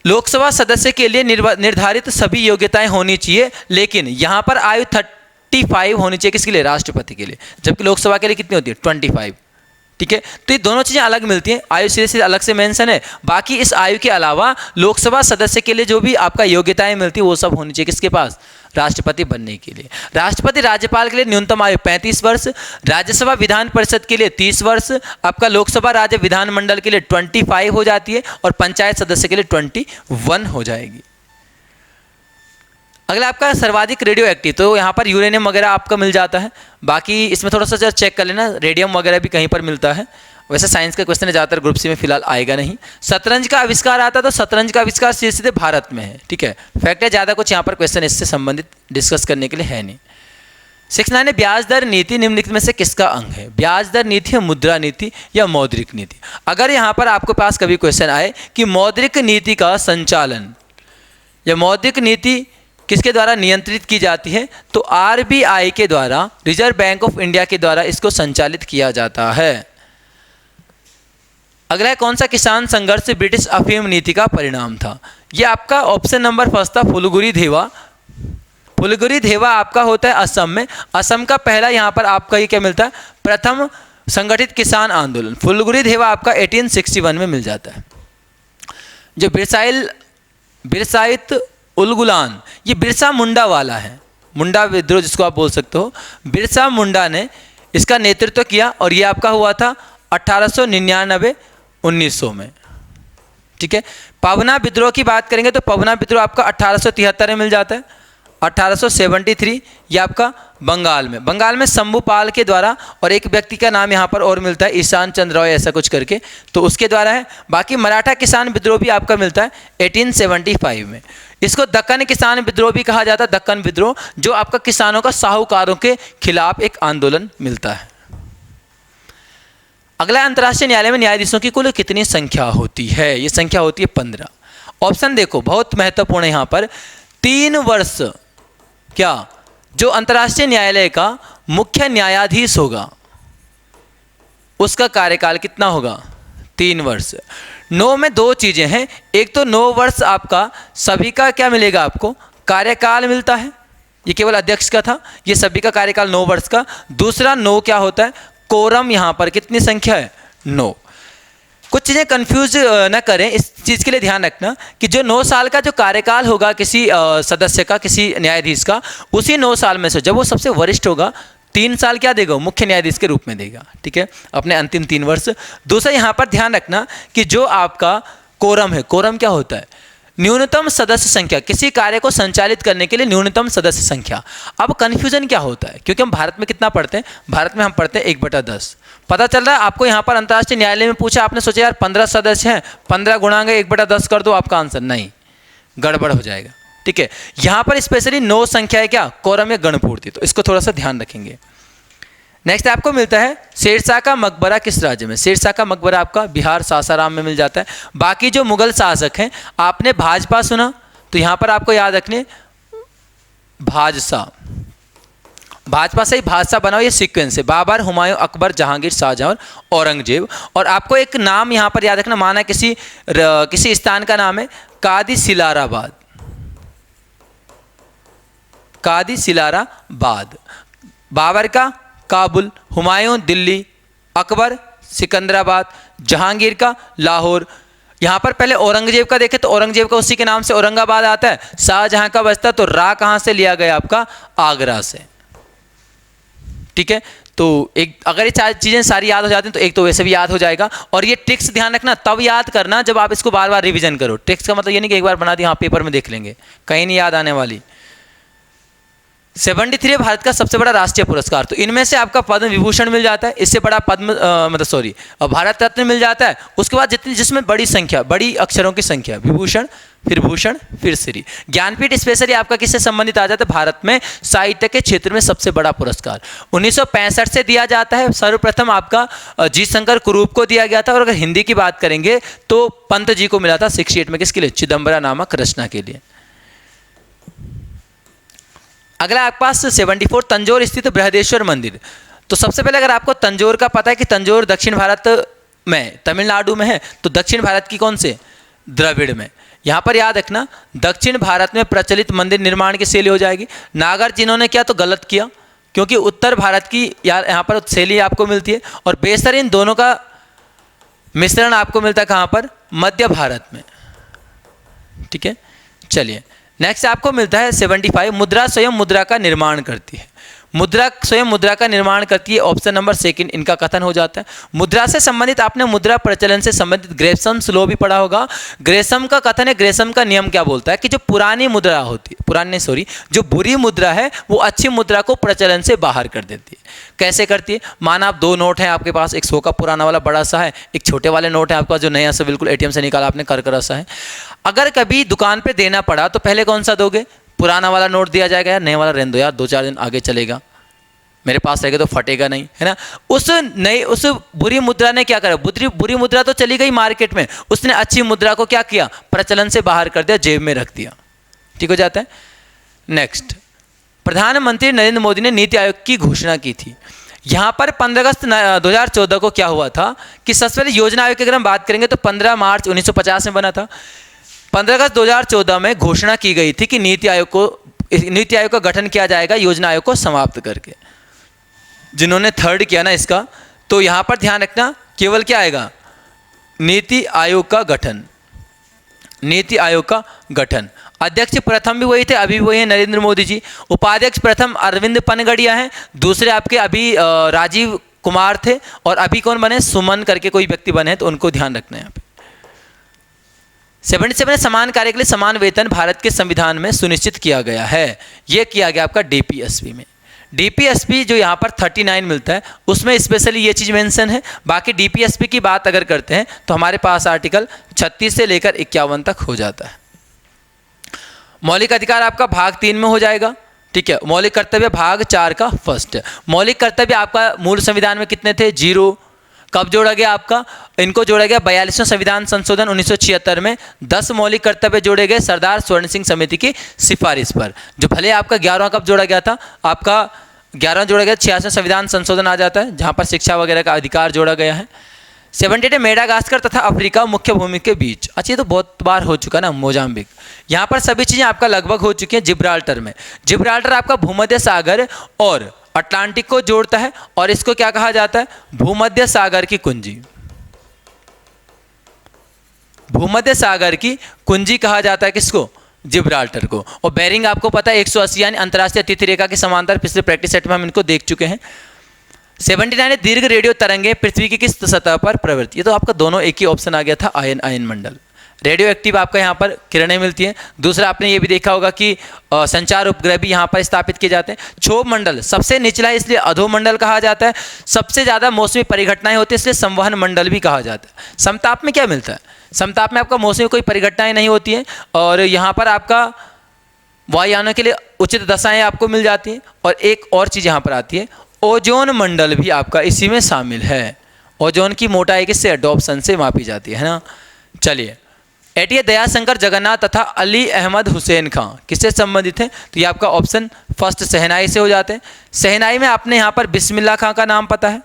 लोकसभा सदस्य के लिए निर्धारित सभी योग्यताएं होनी चाहिए, लेकिन यहाँ पर आयु 35 होनी चाहिए, किसके लिए, राष्ट्रपति के लिए, जबकि लोकसभा के लिए कितनी होती है, 25। ठीक है। तो ये दोनों चीज़ें अलग मिलती हैं, आयु सीधे सीधे अलग से मेंशन है। बाकी इस आयु के अलावा लोकसभा सदस्य के लिए जो भी आपका योग्यताएं मिलती है वो सब होनी चाहिए किसके पास, राष्ट्रपति बनने के लिए। राष्ट्रपति राज्यपाल के लिए न्यूनतम आयु 35 वर्ष, राज्यसभा विधान परिषद के लिए 30 वर्ष, आपका लोकसभा राज्य विधानमंडल के लिए 25 हो जाती है और पंचायत सदस्य के लिए 21 हो जाएगी। अगला आपका सर्वाधिक रेडियो एक्टिव, तो यहाँ पर यूरेनियम वगैरह आपका मिल जाता है। बाकी इसमें थोड़ा सा चेक कर लेना, रेडियम वगैरह भी कहीं पर मिलता है। वैसे साइंस का क्वेश्चन है, ज़्यादातर ग्रुप सी में फिलहाल आएगा नहीं। शतरंज का आविष्कार आता है, तो शतरंज का आविष्कार सीधे भारत में है, ठीक है। फैक्ट है, ज़्यादा कुछ यहाँ पर क्वेश्चन इससे संबंधित डिस्कस करने के लिए है नहीं। 69 ब्याज दर नीति निम्नलिखित में से किसका अंग है? ब्याज दर नीति है, मुद्रा नीति या मौद्रिक नीति। अगर यहाँ पर आपके पास कभी क्वेश्चन आए कि मौद्रिक नीति का संचालन या मौद्रिक नीति किसके द्वारा नियंत्रित की जाती है, तो आरबीआई के द्वारा, रिजर्व बैंक ऑफ इंडिया के द्वारा इसको संचालित किया जाता है। अगला है, कौन सा किसान संघर्ष ब्रिटिश अफीम नीति का परिणाम था? ये आपका ऑप्शन नंबर फर्स्ट था, फुलगुरी धेवा। फुलगुरी धेवा आपका होता है असम में। असम का पहला यहाँ पर आपका ये क्या मिलता है, प्रथम संगठित किसान आंदोलन। फुलगुरी धेवा आपका 1861 में मिल जाता है। जो बिरसाइत उलगुलान, ये बिरसा मुंडा वाला है, मुंडा विद्रोह जिसको आप बोल सकते हो। बिरसा मुंडा ने इसका नेतृत्व किया और ये आपका हुआ था 1899-1900 में, ठीक है। पवना विद्रोह की बात करेंगे तो पवना विद्रोह आपका 1873 में मिल जाता है। 1873 ये आपका बंगाल में शंभुपाल के द्वारा, और एक व्यक्ति का नाम यहाँ पर और मिलता है, ईशान चंद्र रॉय ऐसा कुछ करके, तो उसके द्वारा है। बाकी मराठा किसान विद्रोह भी आपका मिलता है 1875 में। इसको दक्कन किसान विद्रोह भी कहा जाता है, दक्कन विद्रोह, जो आपका किसानों का साहूकारों के खिलाफ एक आंदोलन मिलता है। अगला, अंतर्राष्ट्रीय न्यायालय में न्यायाधीशों की कुल कितनी संख्या होती है? ये संख्या होती है 15। ऑप्शन देखो, बहुत महत्वपूर्ण है यहाँ पर। 3 वर्ष क्या, जो अंतर्राष्ट्रीय न्यायालय का मुख्य न्यायाधीश होगा उसका कार्यकाल कितना होगा? 3 वर्ष। 9 में 2 चीज़ें हैं, एक तो 9 वर्ष आपका सभी का क्या मिलेगा, आपको कार्यकाल मिलता है, ये केवल अध्यक्ष का था, ये सभी का कार्यकाल 9 वर्ष का। दूसरा 9 क्या होता है, कोरम, यहाँ पर कितनी संख्या है? 9। कुछ चीज़ें कंफ्यूज न करें, इस चीज़ के लिए ध्यान रखना कि जो 9 साल का जो कार्यकाल होगा किसी सदस्य का, किसी न्यायाधीश का, उसी 9 साल में से जब वो सबसे वरिष्ठ होगा 3 साल क्या देगा, मुख्य न्यायाधीश के रूप में देगा, ठीक है, अपने अंतिम 3 वर्ष। दूसरा यहाँ पर ध्यान रखना कि जो आपका कोरम है, कोरम क्या होता है, न्यूनतम सदस्य संख्या, किसी कार्य को संचालित करने के लिए न्यूनतम सदस्य संख्या। अब कन्फ्यूजन क्या होता है, क्योंकि हम भारत में कितना पढ़ते हैं, भारत में हम पढ़ते हैं 1/10। पता चल रहा है आपको यहाँ पर अंतर्राष्ट्रीय न्यायालय में पूछा, आपने सोचा यार 15 सदस्य हैं, 15 गुणांक 1/10 कर दो, आपका आंसर नहीं, गड़बड़ हो जाएगा, ठीक है। यहाँ पर स्पेशली 9 संख्या है क्या, कोरम या गणपूर्ति, तो इसको थोड़ा सा ध्यान रखेंगे। नेक्स्ट आपको मिलता है शेरशाह का मकबरा किस राज्य में? शेरशाह का मकबरा आपका बिहार सासाराम में मिल जाता है। बाकी जो मुगल शासक हैं, आपने भाजपा सुना, तो यहाँ पर आपको याद रखने भाजपा से ही भाजपा बना हुआ, ये सीक्वेंस है, बाबर, हुमायूं, अकबर, जहांगीर, शाहजहां और औरंगजेब। और आपको एक नाम यहाँ पर याद रखना, माना किसी स्थान का नाम है कादीसिलाराबाद, कादीसिलाराबाद। बाबर का काबुल, हुमायूं दिल्ली, अकबर सिकंदराबाद, जहांगीर का लाहौर। यहाँ पर पहले औरंगजेब का देखें तो औरंगजेब का उसी के नाम से औरंगाबाद आता है। शाहजहां का बचता तो रा कहाँ से लिया गया, आपका आगरा से, ठीक है। तो एक अगर ये चीज़ें सारी याद हो जाती हैं तो एक तो वैसे भी याद हो जाएगा। और ये ट्रिक्स ध्यान रखना, तब याद करना जब आप इसको बार बार रिवीजन करो। ट्रिक्स का मतलब ये नहीं कि एक बार बना दी, हाँ पेपर में देख लेंगे, कहीं नहीं याद आने वाली। 73 भारत का सबसे बड़ा राष्ट्रीय पुरस्कार, तो इनमें से आपका पद्म विभूषण मिल जाता है, इससे बड़ा भारत रत्न मिल जाता है। उसके बाद जिसमें बड़ी संख्या, बड़ी अक्षरों की संख्या, विभूषण, फिर भूषण, फिर श्री। ज्ञानपीठ स्पेशली आपका किससे संबंधित आ जाता है, भारत में साहित्य के क्षेत्र में सबसे बड़ा पुरस्कार 1965 से दिया जाता है। सर्वप्रथम आपका जी शंकर कुरूप को दिया गया था। और अगर हिंदी की बात करेंगे तो पंत जी को मिला था 68 में, किसके लिए, चिदम्बरा नामक रचना के लिए। अगला आपके पास 74 तंजौर स्थित बृहदेश्वर मंदिर। तो सबसे पहले अगर आपको तंजौर का पता है कि तंजौर दक्षिण भारत में, तमिलनाडु में है, तो दक्षिण भारत की कौन से, द्रविड़ में। यहाँ पर याद रखना, दक्षिण भारत में प्रचलित मंदिर निर्माण की शैली हो जाएगी। नागार्जुन ने क्या तो गलत किया, क्योंकि उत्तर भारत की यार यहाँ पर शैली आपको मिलती है और बेहतरीन दोनों का मिश्रण आपको मिलता है कहाँ पर, मध्य भारत में। ठीक है, चलिए नेक्स्ट आपको मिलता है 75, मुद्रा स्वयं मुद्रा का निर्माण करती है। मुद्रा स्वयं मुद्रा का निर्माण करती है, ऑप्शन नंबर सेकंड इनका कथन हो जाता है। मुद्रा से संबंधित आपने मुद्रा प्रचलन से संबंधित ग्रेसम्स लॉ भी पढ़ा होगा। ग्रेसम का कथन है, ग्रेसम का नियम क्या बोलता है कि जो पुरानी मुद्रा होती है, पुरानी सॉरी जो बुरी मुद्रा है वो अच्छी मुद्रा को प्रचलन से बाहर कर देती है। कैसे करती है, माना आप 2 नोट हैं आपके पास, एक 100 का पुराना वाला बड़ा सा है, एक छोटे वाले नोट है आपके पास जो नया सा बिल्कुल एटीएम से निकाला आपने करकरा सा है। अगर कभी दुकान पे देना पड़ा तो पहले कौन सा दोगे, पुराना वाला नोट दिया जाएगा, यार नया वाला रहने दो यार 2-4 दिन आगे चलेगा, मेरे पास रहेगा तो फटेगा नहीं, है ना। उस बुरी मुद्रा ने क्या करा, बुरी मुद्रा तो चली गई मार्केट में, उसने अच्छी मुद्रा को क्या किया, प्रचलन से बाहर कर दिया, जेब में रख दिया। ठीक हो जाता है। नेक्स्ट, प्रधानमंत्री नरेंद्र मोदी ने नीति आयोग की घोषणा की थी। यहाँ पर 15 अगस्त 2014 को क्या हुआ था कि सबसे पहले योजना आयोग की अगर हम बात करेंगे तो 15 मार्च 1950 में बना था। 15 अगस्त 2014 में घोषणा की गई थी कि नीति आयोग का गठन किया जाएगा योजना आयोग को समाप्त करके। जिन्होंने थर्ड किया ना इसका, तो यहाँ पर ध्यान रखना केवल क्या आएगा, नीति आयोग का गठन, नीति आयोग का गठन। अध्यक्ष प्रथम भी वही थे, अभी वही है नरेंद्र मोदी जी। उपाध्यक्ष प्रथम अरविंद पनगड़िया हैं, दूसरे आपके अभी राजीव कुमार थे, और अभी कौन बने, सुमन करके कोई व्यक्ति बने, तो उनको ध्यान रखना है यहाँ पे। 77 समान कार्य के लिए समान वेतन भारत के संविधान में सुनिश्चित किया गया है। यह किया गया आपका डीपीएसपी में। डीपीएसपी जो यहाँ पर 39 मिलता है उसमें स्पेशली ये चीज़ मेंशन है। बाकी डीपीएसपी की बात अगर करते हैं तो हमारे पास आर्टिकल 36 से लेकर 51 तक हो जाता है। मौलिक अधिकार आपका भाग 3 में हो जाएगा। ठीक है, मौलिक कर्तव्य भाग 4 का फर्स्ट। मौलिक कर्तव्य आपका मूल संविधान में कितने थे, 0। कब जोड़ा गया आपका, इनको जोड़ा गया 42वें संविधान संशोधन 1976 में। 10 मौलिक कर्तव्य जोड़े गए सरदार स्वर्ण सिंह समिति की सिफारिश पर। जो भले आपका 11वां कब जोड़ा गया था, आपका 11वां जोड़ा गया 86वें संविधान संशोधन आ जाता है, जहां पर शिक्षा वगैरह का अधिकार जोड़ा गया है। 78 मेडागास्कर तथा अफ्रीका मुख्य भूमि के बीच। अच्छा, ये तो बहुत बार हो चुका ना, मोजाम्बिक। यहाँ पर सभी चीज़ें आपका लगभग हो चुकी हैं। जिब्राल्टर में, जिब्राल्टर आपका भूमध्य सागर और अटलांटिक को जोड़ता है, और इसको क्या कहा जाता है, भूमध्य सागर की कुंजी। भूमध्य सागर की कुंजी कहा जाता है किसको, जिब्राल्टर को। और बेरिंग आपको पता है 180 यानी अंतरराष्ट्रीय अतिथि रेखा के समांतर, पिछले प्रैक्टिस सेट में हम इनको देख चुके हैं। 79 दीर्घ रेडियो तरंगे पृथ्वी की किस सतह पर प्रवृत्त। ये तो आपका दोनों एक ही ऑप्शन आ गया था, आयन मंडल। रेडियो एक्टिव आपका यहाँ पर किरणें मिलती हैं। दूसरा आपने ये भी देखा होगा कि संचार उपग्रह भी यहाँ पर स्थापित किए जाते हैं। क्षोभ मंडल सबसे निचला है इसलिए अधोमंडल कहा जाता है। सबसे ज़्यादा मौसमी परिघटनाएं होती है इसलिए संवहन मंडल भी कहा जाता है। समताप में क्या मिलता है, समताप में आपका मौसमी कोई परिघटनाएं नहीं होती हैं, और यहाँ पर आपका वायुयानों के लिए उचित दशाएं आपको मिल जाती हैं। और एक और चीज़ यहाँ पर आती है, ओजोन मंडल भी आपका इसी में शामिल है। ओजोन की मोटाई किससे, एडॉप्शन से मापी जाती है ना। चलिए, एटीए दयाशंकर जगन्नाथ तथा अली अहमद हुसैन खां किससे संबंधित हैं, तो ये आपका ऑप्शन फर्स्ट शहनाई से हो जाते हैं। शहनाई में आपने यहाँ पर बिस्मिल्लाह खां का नाम पता है,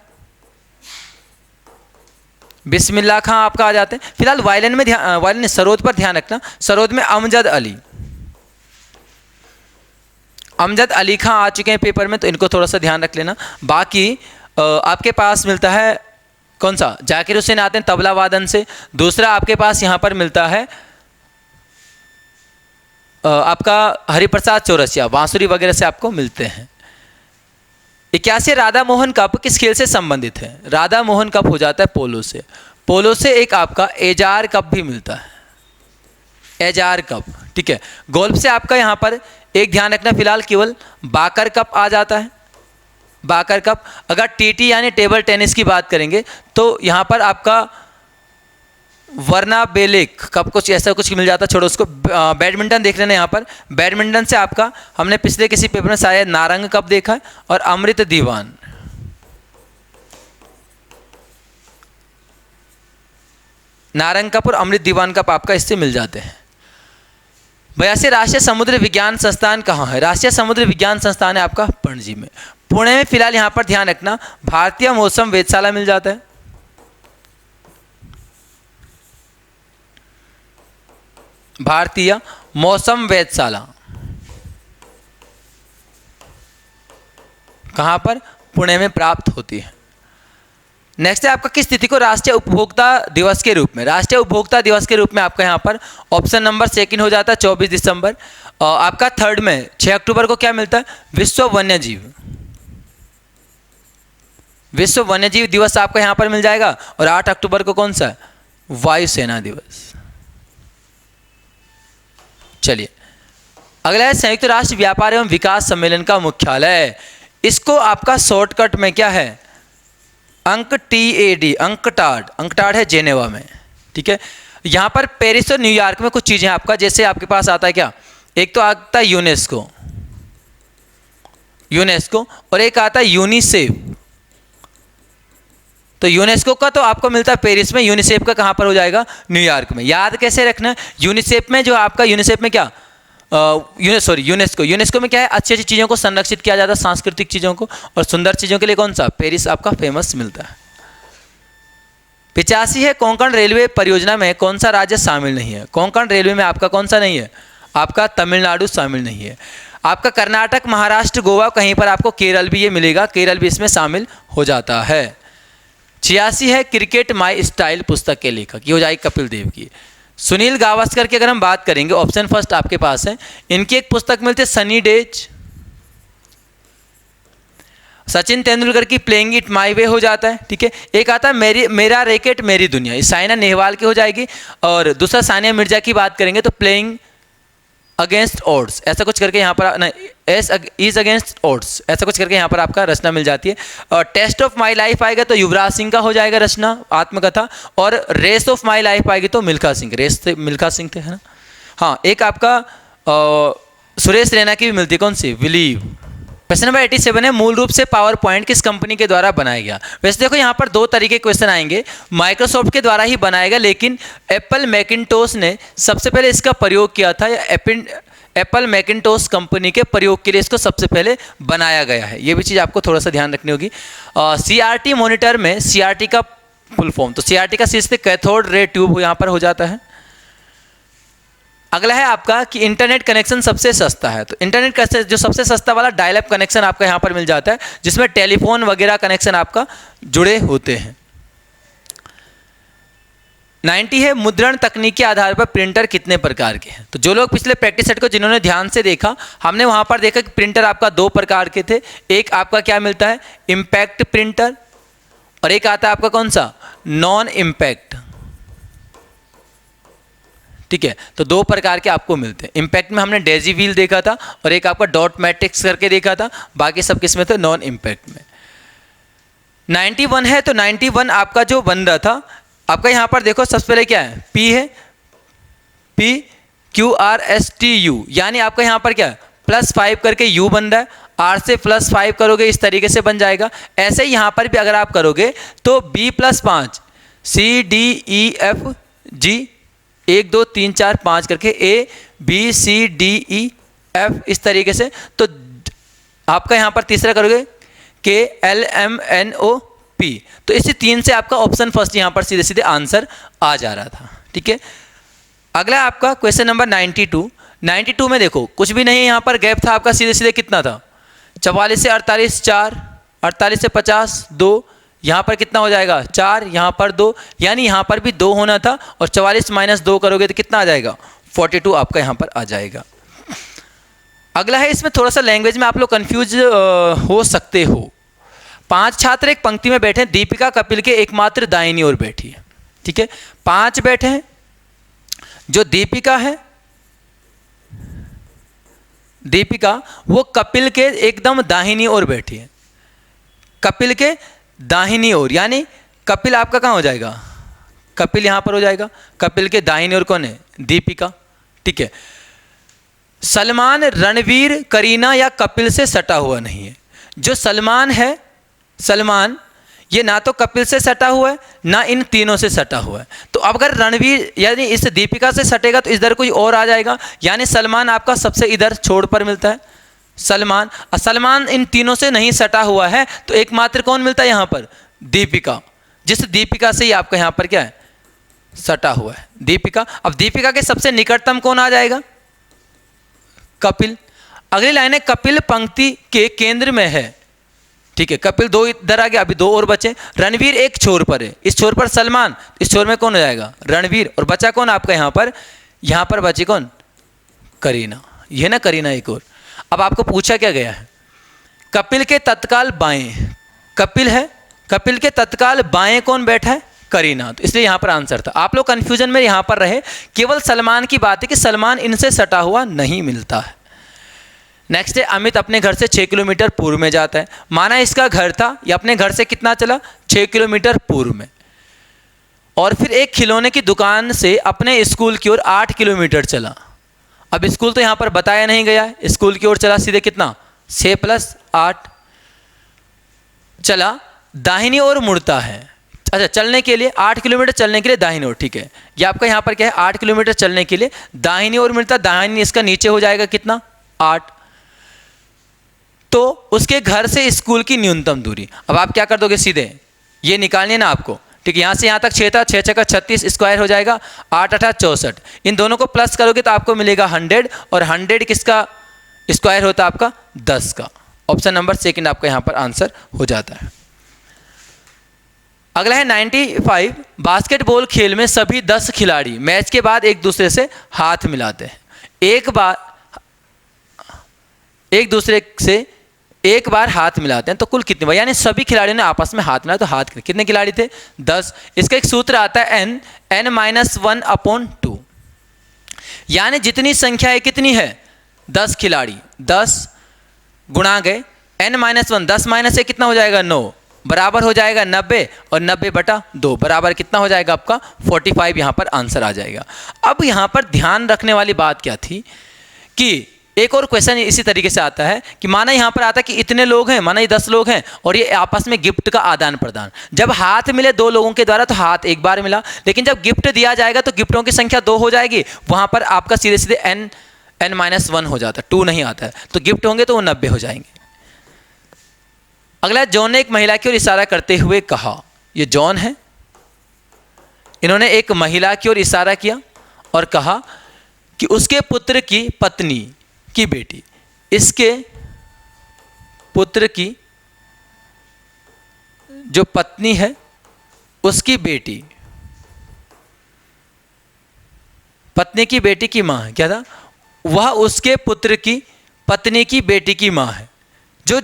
बिस्मिल्लाह खां आपका आ जाते हैं। फिलहाल वायलिन में वायलिन सरोद पर ध्यान रखना। सरोद में अमजद अली खां आ चुके हैं पेपर में, तो इनको थोड़ा सा ध्यान रख लेना। बाकी आपके पास मिलता है कौन सा, जाकिर हुसैन आते हैं तबला वादन से। दूसरा आपके पास यहाँ पर मिलता है आपका हरिप्रसाद चौरसिया, बांसुरी वगैरह से आपको मिलते हैं। 81 राधा मोहन कप किस खेल से संबंधित है, राधा मोहन कप हो जाता है पोलो से। पोलो से एक आपका एजार कप भी मिलता है, एजार कप। ठीक है, गोल्फ से आपका यहाँ पर एक ध्यान रखना, फिलहाल केवल बाकर कप आ जाता है, बाकर कप। अगर टीटी यानी टेबल टेनिस की बात करेंगे तो यहाँ पर आपका वरना बेलेक कप कुछ ऐसा कुछ मिल जाता है, छोड़ो उसको। बैडमिंटन देख लेना यहाँ पर, बैडमिंटन से आपका हमने पिछले किसी पेपर में शायद नारंग कप देखा है, और अमृत दीवान। नारंग कप और अमृत दीवान कप आपका इससे मिल जाते हैं। 82 राष्ट्रीय समुद्र विज्ञान संस्थान कहाँ है, राष्ट्रीय समुद्र विज्ञान संस्थान है आपका पणजी में। पुणे में फिलहाल यहाँ पर ध्यान रखना भारतीय मौसम वेधशाला मिल जाता है। भारतीय मौसम वेधशाला कहाँ पर? पुणे में प्राप्त होती है। नेक्स्ट है आपका किस तिथि को राष्ट्रीय उपभोक्ता दिवस के रूप में, राष्ट्रीय उपभोक्ता दिवस के रूप में आपका यहाँ पर ऑप्शन नंबर सेकंड हो जाता है 24 दिसंबर। आपका थर्ड में 6 अक्टूबर को क्या मिलता है? विश्व वन्यजीव, विश्व वन्यजीव दिवस आपका यहाँ पर मिल जाएगा। और 8 अक्टूबर को कौन सा है? वायुसेना दिवस। चलिए अगला है संयुक्त राष्ट्र व्यापार एवं विकास सम्मेलन का मुख्यालय। इसको आपका शॉर्टकट में क्या है? UNCTAD, अंकटाड है जेनेवा में। ठीक है, यहाँ पर पेरिस और न्यूयॉर्क में कुछ चीज़ें आपका, जैसे आपके पास आता है क्या, एक तो आता है यूनेस्को और एक आता है यूनिसेफ। तो यूनेस्को का तो आपको मिलता है पेरिस में, यूनिसेफ का कहाँ पर हो जाएगा? न्यूयॉर्क में। याद कैसे रखना है? यूनिसेफ में जो आपका, यूनिसेफ में क्या, यूनेस्को में क्या है? अच्छी अच्छी चीज़ों को संरक्षित किया जाता है, सांस्कृतिक चीज़ों को, और सुंदर चीज़ों के लिए कौन सा? पेरिस आपका फेमस मिलता है। 85 है कोंकण रेलवे परियोजना में कौन सा राज्य शामिल नहीं है? कोंकण रेलवे में आपका कौन सा नहीं है? आपका तमिलनाडु शामिल नहीं है। आपका कर्नाटक, महाराष्ट्र, गोवा, कहीं पर आपको केरल भी ये मिलेगा, केरल भी इसमें शामिल हो जाता है। 86 है क्रिकेट माई स्टाइल पुस्तक के लेखक, ये हो जाएगी कपिल देव की। सुनील गावस्कर की अगर हम बात करेंगे, ऑप्शन फर्स्ट आपके पास है, इनकी एक पुस्तक मिलती है सनी डेज। सचिन तेंदुलकर की प्लेइंग इट माई वे हो जाता है। ठीक है, एक आता है मेरा रैकेट मेरी दुनिया, ये साइना नेहवाल की हो जाएगी। और दूसरा सानिया मिर्जा की बात करेंगे तो प्लेइंग अगेंस्ट ऑड्स, ऐसा कुछ करके यहाँ पर इज अगेंस्ट ऑड्स, ऐसा कुछ करके यहाँ पर आपका रचना मिल जाती है। और टेस्ट ऑफ माई लाइफ आएगा तो युवराज सिंह का हो जाएगा रचना, आत्मकथा। और रेस ऑफ माई लाइफ आएगी तो मिल्खा सिंह, रेस थे मिल्खा सिंह थे, है ना। हाँ, एक आपका सुरेश रैना की भी मिलती है, कौन सी? बिलीव। क्वेश्चन नंबर 87 है मूल रूप से पावर पॉइंट किस कंपनी के द्वारा बनाया गया? वैसे देखो यहाँ पर दो तरीके क्वेश्चन आएंगे, माइक्रोसॉफ्ट के द्वारा ही बनाया गया, लेकिन एप्पल मैकिंटोश ने सबसे पहले इसका प्रयोग किया था। एप्पल मैकिंटोश कंपनी के प्रयोग के लिए इसको सबसे पहले बनाया गया है, ये भी चीज़ आपको थोड़ा सा ध्यान रखनी होगी। CRT मॉनिटर में CRT का फुल फॉर्म, तो CRT का शीर्ष कैथोड रे ट्यूब यहाँ पर हो जाता है। अगला है आपका कि इंटरनेट कनेक्शन सबसे सस्ता है, तो इंटरनेट का जो सबसे सस्ता वाला डायल अप कनेक्शन आपका यहाँ पर मिल जाता है, जिसमें टेलीफोन वगैरह कनेक्शन आपका जुड़े होते हैं। 90 है मुद्रण तकनीक के आधार पर प्रिंटर कितने प्रकार के हैं? तो जो लोग पिछले प्रैक्टिस सेट को जिन्होंने ध्यान से देखा, हमने वहाँ पर देखा कि प्रिंटर आपका दो प्रकार के थे। एक आपका क्या मिलता है? इम्पैक्ट प्रिंटर, और एक आता है आपका कौन सा? Non impact. ठीक है, तो दो प्रकार के आपको मिलते हैं। इम्पैक्ट में हमने डेजी व्हील देखा था, और एक आपका डॉट मैट्रिक्स करके देखा था, बाकी सब किस में थे? नॉन इम्पैक्ट में। 91 है, तो 91 आपका जो बन रहा था आपका यहाँ पर देखो, सबसे पहले क्या है? P है, PQRSTU, यानी आपका यहाँ पर क्या है? +5 करके U बन रहा है, R से +5 करोगे इस तरीके से बन जाएगा। ऐसे ही यहाँ पर भी अगर आप करोगे तो B+5 CDEFG 1 2 3 4 5 करके ABCDEF इस तरीके से, तो आपका यहाँ पर तीसरा करोगे KLMNOP, तो इसी 3 से आपका ऑप्शन फर्स्ट यहाँ पर सीधे सीधे आंसर आ जा रहा था। ठीक है, अगला आपका क्वेश्चन नंबर 92। 92 में देखो कुछ भी नहीं, यहाँ पर गैप था आपका, सीधे सीधे कितना था? 44 से 48 4, 48 से 50 2, यहाँ पर कितना हो जाएगा? 4, यहाँ पर 2, यानी यहाँ पर भी 2 होना था, और 44 - 2 करोगे तो कितना आ जाएगा? 42 आपका यहाँ पर आ जाएगा। अगला है, इसमें थोड़ा सा लैंग्वेज में आप लोग कंफ्यूज हो सकते हो। 5 छात्र एक पंक्ति में बैठे हैं, दीपिका कपिल के एकमात्र दाहिनी ओर बैठी है। ठीक है, 5 बैठे हैं, जो दीपिका है, दीपिका वो कपिल के एकदम दाहिनी ओर बैठी है, कपिल के दाहिनी ओर, यानी कपिल आपका कहाँ हो जाएगा? कपिल यहाँ पर हो जाएगा, कपिल के दाहिनी ओर कौन है? दीपिका। ठीक है, सलमान रणवीर, करीना या कपिल से सटा हुआ नहीं है। जो सलमान है, सलमान ये ना तो कपिल से सटा हुआ है, ना इन तीनों से सटा हुआ है। तो अब अगर रणवीर यानी इस दीपिका से सटेगा तो इधर कोई और आ जाएगा, यानी सलमान आपका सबसे इधर छोड़ पर मिलता है, सलमान। और सलमान इन तीनों से नहीं सटा हुआ है, तो एकमात्र कौन मिलता है यहाँ पर? दीपिका, जिस दीपिका से ही आपका यहाँ पर क्या है? सटा हुआ है, दीपिका। अब दीपिका के सबसे निकटतम कौन आ जाएगा? कपिल। अगली लाइन है, कपिल पंक्ति के केंद्र में है, ठीक है, कपिल दो इधर आ गया, अभी दो और बचे। रणवीर एक छोर पर है, इस छोर पर सलमान, इस छोर में कौन हो जाएगा, रणवीर, और बचा कौन आपका यहाँ पर बची कौन, करीना। ये ना करीना एक और। अब आपको पूछा क्या गया है, कपिल के तत्काल बाएं, कपिल है, कपिल के तत्काल बाएं कौन बैठा है, करीना, तो इसलिए यहाँ पर आंसर था। आप लोग कन्फ्यूजन में यहाँ पर रहे, केवल सलमान की बात है कि सलमान इनसे सटा हुआ नहीं मिलता है। नेक्स्ट है, अमित अपने घर से 6 किलोमीटर पूर्व में जाता है। माना इसका घर था, ये अपने घर से कितना चला, 6 किलोमीटर पूर्व में, और फिर एक खिलौने की दुकान से अपने स्कूल की ओर 8 किलोमीटर चला। अब स्कूल तो यहाँ पर बताया नहीं गया है, स्कूल की ओर चला सीधे कितना, 6 + 8 चला, दाहिनी ओर मुड़ता है। अच्छा, चलने के लिए 8 किलोमीटर चलने के लिए दाहिनी ओर, ठीक है, ये आपका यहाँ पर क्या है, 8 किलोमीटर चलने के लिए दाहिनी ओर मिलता, दाहिनी इसका नीचे हो जाएगा कितना, 8। तो उसके घर से स्कूल की न्यूनतम दूरी, अब आप क्या कर दोगे, सीधे ये निकालनी है ना आपको, ठीक है, यहाँ से यहाँ तक 6 था, 6 × 6 = 36, स्क्वायर हो जाएगा, 8 × 8 = 64, इन दोनों को प्लस करोगे तो आपको मिलेगा 100, और 100 किसका स्क्वायर होता है आपका, 10 का। ऑप्शन नंबर सेकंड आपका यहाँ पर आंसर हो जाता है। अगला है 95, बास्केटबॉल खेल में सभी 10 खिलाड़ी मैच के बाद एक दूसरे से हाथ मिलाते हैं। एक बार हाथ मिलाते हैं, तो कुल कितने बार, यानी सभी खिलाड़ियों ने आपस में हाथ मिलाया, तो हाथ कितने खिलाड़ी थे, 10। इसका एक सूत्र आता है n -1/2, यानी जितनी संख्या है कितनी है, 10 खिलाड़ी, 10 गुणा गए n -1, 10 - 1 कितना हो जाएगा, 9, बराबर हो जाएगा 90, और 90/2 बराबर कितना हो जाएगा आपका, 45। यहाँ पर आंसर आ जाएगा। अब यहाँ पर ध्यान रखने वाली बात क्या थी कि एक और क्वेश्चन इसी तरीके से आता है कि माना यहाँ पर आता है कि इतने लोग हैं, माना ये 10 लोग हैं, और ये आपस में गिफ्ट का आदान प्रदान, जब हाथ मिले 2 लोगों के द्वारा तो हाथ एक बार मिला, लेकिन जब गिफ्ट दिया जाएगा तो गिफ्टों की संख्या 2 हो जाएगी, वहाँ पर आपका सीधे सीधे n -1 हो जाता है, 2 नहीं आता है, तो गिफ्ट होंगे तो वो 90 हो जाएंगे। अगला, जॉन ने एक महिला की ओर इशारा करते हुए कहा, ये जॉन है, इन्होंने एक महिला की ओर इशारा किया और कहा कि उसके पुत्र की पत्नी की बेटी, इसके पुत्र की जो पत्नी है उसकी बेटी, पत्नी की बेटी की मां है, क्या था, वह उसके पुत्र की पत्नी की बेटी की मां है। जो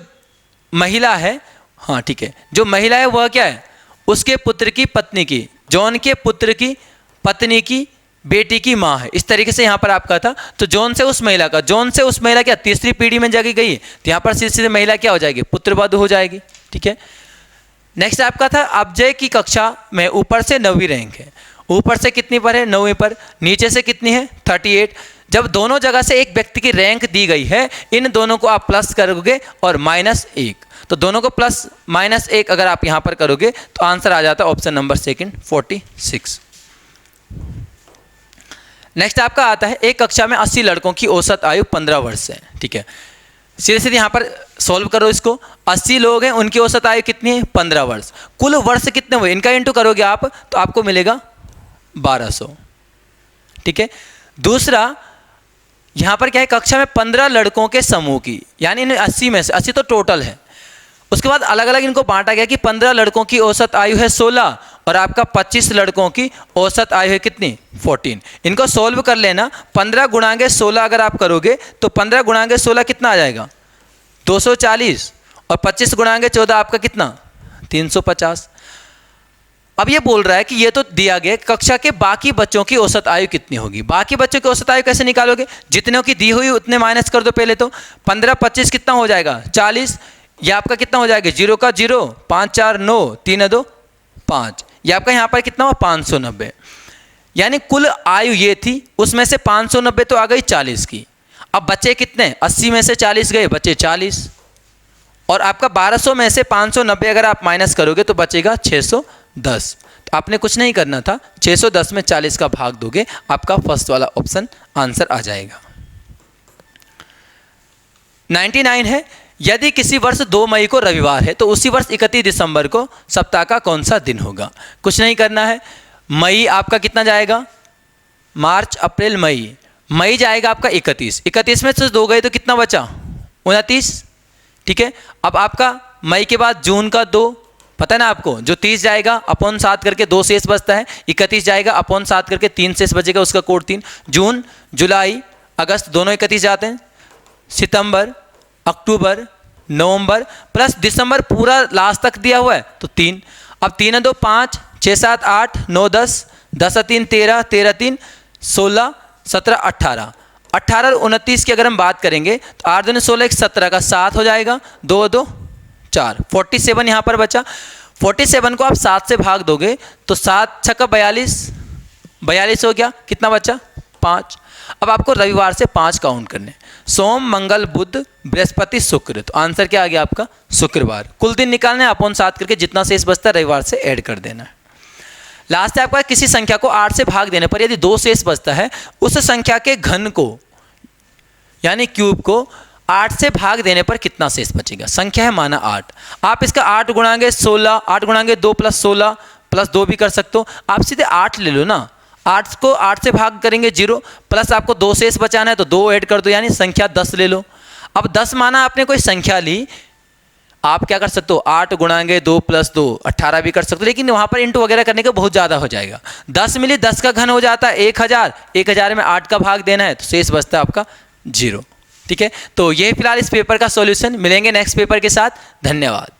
महिला है, हाँ ठीक है, जो महिला है वह क्या है, उसके पुत्र की पत्नी की, जॉन के पुत्र की पत्नी की बेटी की माँ है। इस तरीके से यहाँ पर आपका था, तो जॉन से उस महिला का, जॉन से उस महिला क्या तीसरी पीढ़ी में जगी गई है, तो यहाँ पर सीधे सीधे महिला क्या हो जाएगी, पुत्रवधू हो जाएगी, ठीक है। नेक्स्ट आपका था, अजय की कक्षा में ऊपर से 9वीं रैंक है, ऊपर से कितनी पर है, 9वीं पर, नीचे से कितनी है, 38। जब दोनों जगह से एक व्यक्ति की रैंक दी गई है, इन दोनों को आप प्लस करोगे और -1, तो दोनों को प्लस -1 अगर आप यहाँ पर करोगे तो आंसर आ जाता है ऑप्शन नंबर सेकंड, 46। नेक्स्ट आपका आता है, एक कक्षा में 80 लड़कों की औसत आयु 15 वर्ष है, ठीक है। सीधे सीधे यहाँ पर सॉल्व करो इसको, 80 लोग हैं, उनकी औसत आयु कितनी है, 15 वर्ष। कुल वर्ष कितने हुए, इनका इंटू करोगे आप तो आपको मिलेगा 1200, ठीक है। दूसरा यहाँ पर क्या है, कक्षा में 15 लड़कों के समूह की, यानी इन्हें 80 में से 80 तो टोटल है, उसके बाद अलग अलग इनको बांटा गया कि 15 लड़कों की औसत आयु है 16 और आपका 25 लड़कों की औसत आयु है कितनी, 14। इनको सॉल्व कर लेना, 15 × 16 अगर आप करोगे तो 15 × 16 कितना आ जाएगा, 240, और 25 × 14 आपका कितना, 350। अब ये बोल रहा है कि ये तो दिया गया, कक्षा के बाकी बच्चों की औसत आयु कितनी होगी। बाकी बच्चों की औसत आयु कैसे निकालोगे, जितनों की दी हुई उतने माइनस कर दो पहले, तो 15 25 कितना हो जाएगा, 40, ये आपका कितना हो जाएगा, 0 का 0, 5 4 9, 3 2 5, ये आपका यहाँ पर कितना हुआ, 590। यानी कुल आयु ये थी, उसमें से 590 तो आ गई 40 की। अब बच्चे कितने, 80 में से 40 गए, बचे 40, और आपका 1200 में से 590 अगर आप माइनस करोगे तो बचेगा 610। तो आपने कुछ नहीं करना था, 610 में 40 का भाग दोगे, आपका फर्स्ट वाला ऑप्शन आंसर आ जाएगा। 99 है, यदि किसी वर्ष 2 मई को रविवार है तो उसी वर्ष 31 दिसंबर को सप्ताह का कौन सा दिन होगा। कुछ नहीं करना है, मई आपका कितना जाएगा, मार्च अप्रैल मई, मई जाएगा आपका 31, 31 में से 2 गए तो कितना बचा, 29, ठीक है। अब आपका मई के बाद जून का 2, पता है ना आपको, जो 30 जाएगा अपॉन 7 करके 2 शेष बचता है, 31 जाएगा अपॉन 7 करके 3 शेष बचेगा, उसका कोड 3। जून, जुलाई, अगस्त दोनों 31 जाते हैं। सितंबर, अक्टूबर, नवंबर प्लस दिसंबर पूरा लास्ट तक दिया हुआ है तो 3। अब 3 है 2 5, 6 7 8 9 10, 10 3 13, 13 3 16, 17 18, 18 और 29 की अगर हम बात करेंगे तो 8 दूनी 16, 17 का 7 हो जाएगा, 2 2 4, 47 यहाँ पर बचा। 47 को आप 7 से भाग दोगे तो 7 छक्का 42, 42 हो गया, कितना बचा 5। अब आपको रविवार से 5 काउंट करने, सोम मंगल बुध बृहस्पति शुक्र, तो आंसर क्या आ गया आपका शुक्रवार। कुल दिन निकालने अपॉन 7 करके जितना शेष बचता है रविवार से ऐड कर देना है। लास्ट है आपका किसी संख्या को 8 से भाग देने पर यदि 2 शेष बचता है, उस संख्या के घन को यानी क्यूब को 8 से भाग देने पर कितना शेष बचेगा। संख्या है माना 8, आप इसका 8 गुणांगे 16, 8 गुणांगे 2 प्लस 16 प्लस 2 भी कर सकते हो। आप सीधे 8 ले लो ना, 8 को 8 से भाग करेंगे 0, प्लस आपको 2 शेष बचाना है तो 2 ऐड कर दो, यानी संख्या 10 ले लो। अब 10 माना आपने कोई संख्या ली, आप क्या कर सकते हो 8 गुणांगे 2 प्लस 2 18 भी कर सकते हो, लेकिन वहाँ पर इंटू वगैरह करने का बहुत ज़्यादा हो जाएगा। 10 मिली 10 का घन हो जाता है 1000, 1000 में 8 का भाग देना है तो शेष बचता है आपका 0। ठीक है, तो ये फिलहाल इस पेपर का सॉल्यूशन, मिलेंगे नेक्स्ट पेपर के साथ। धन्यवाद।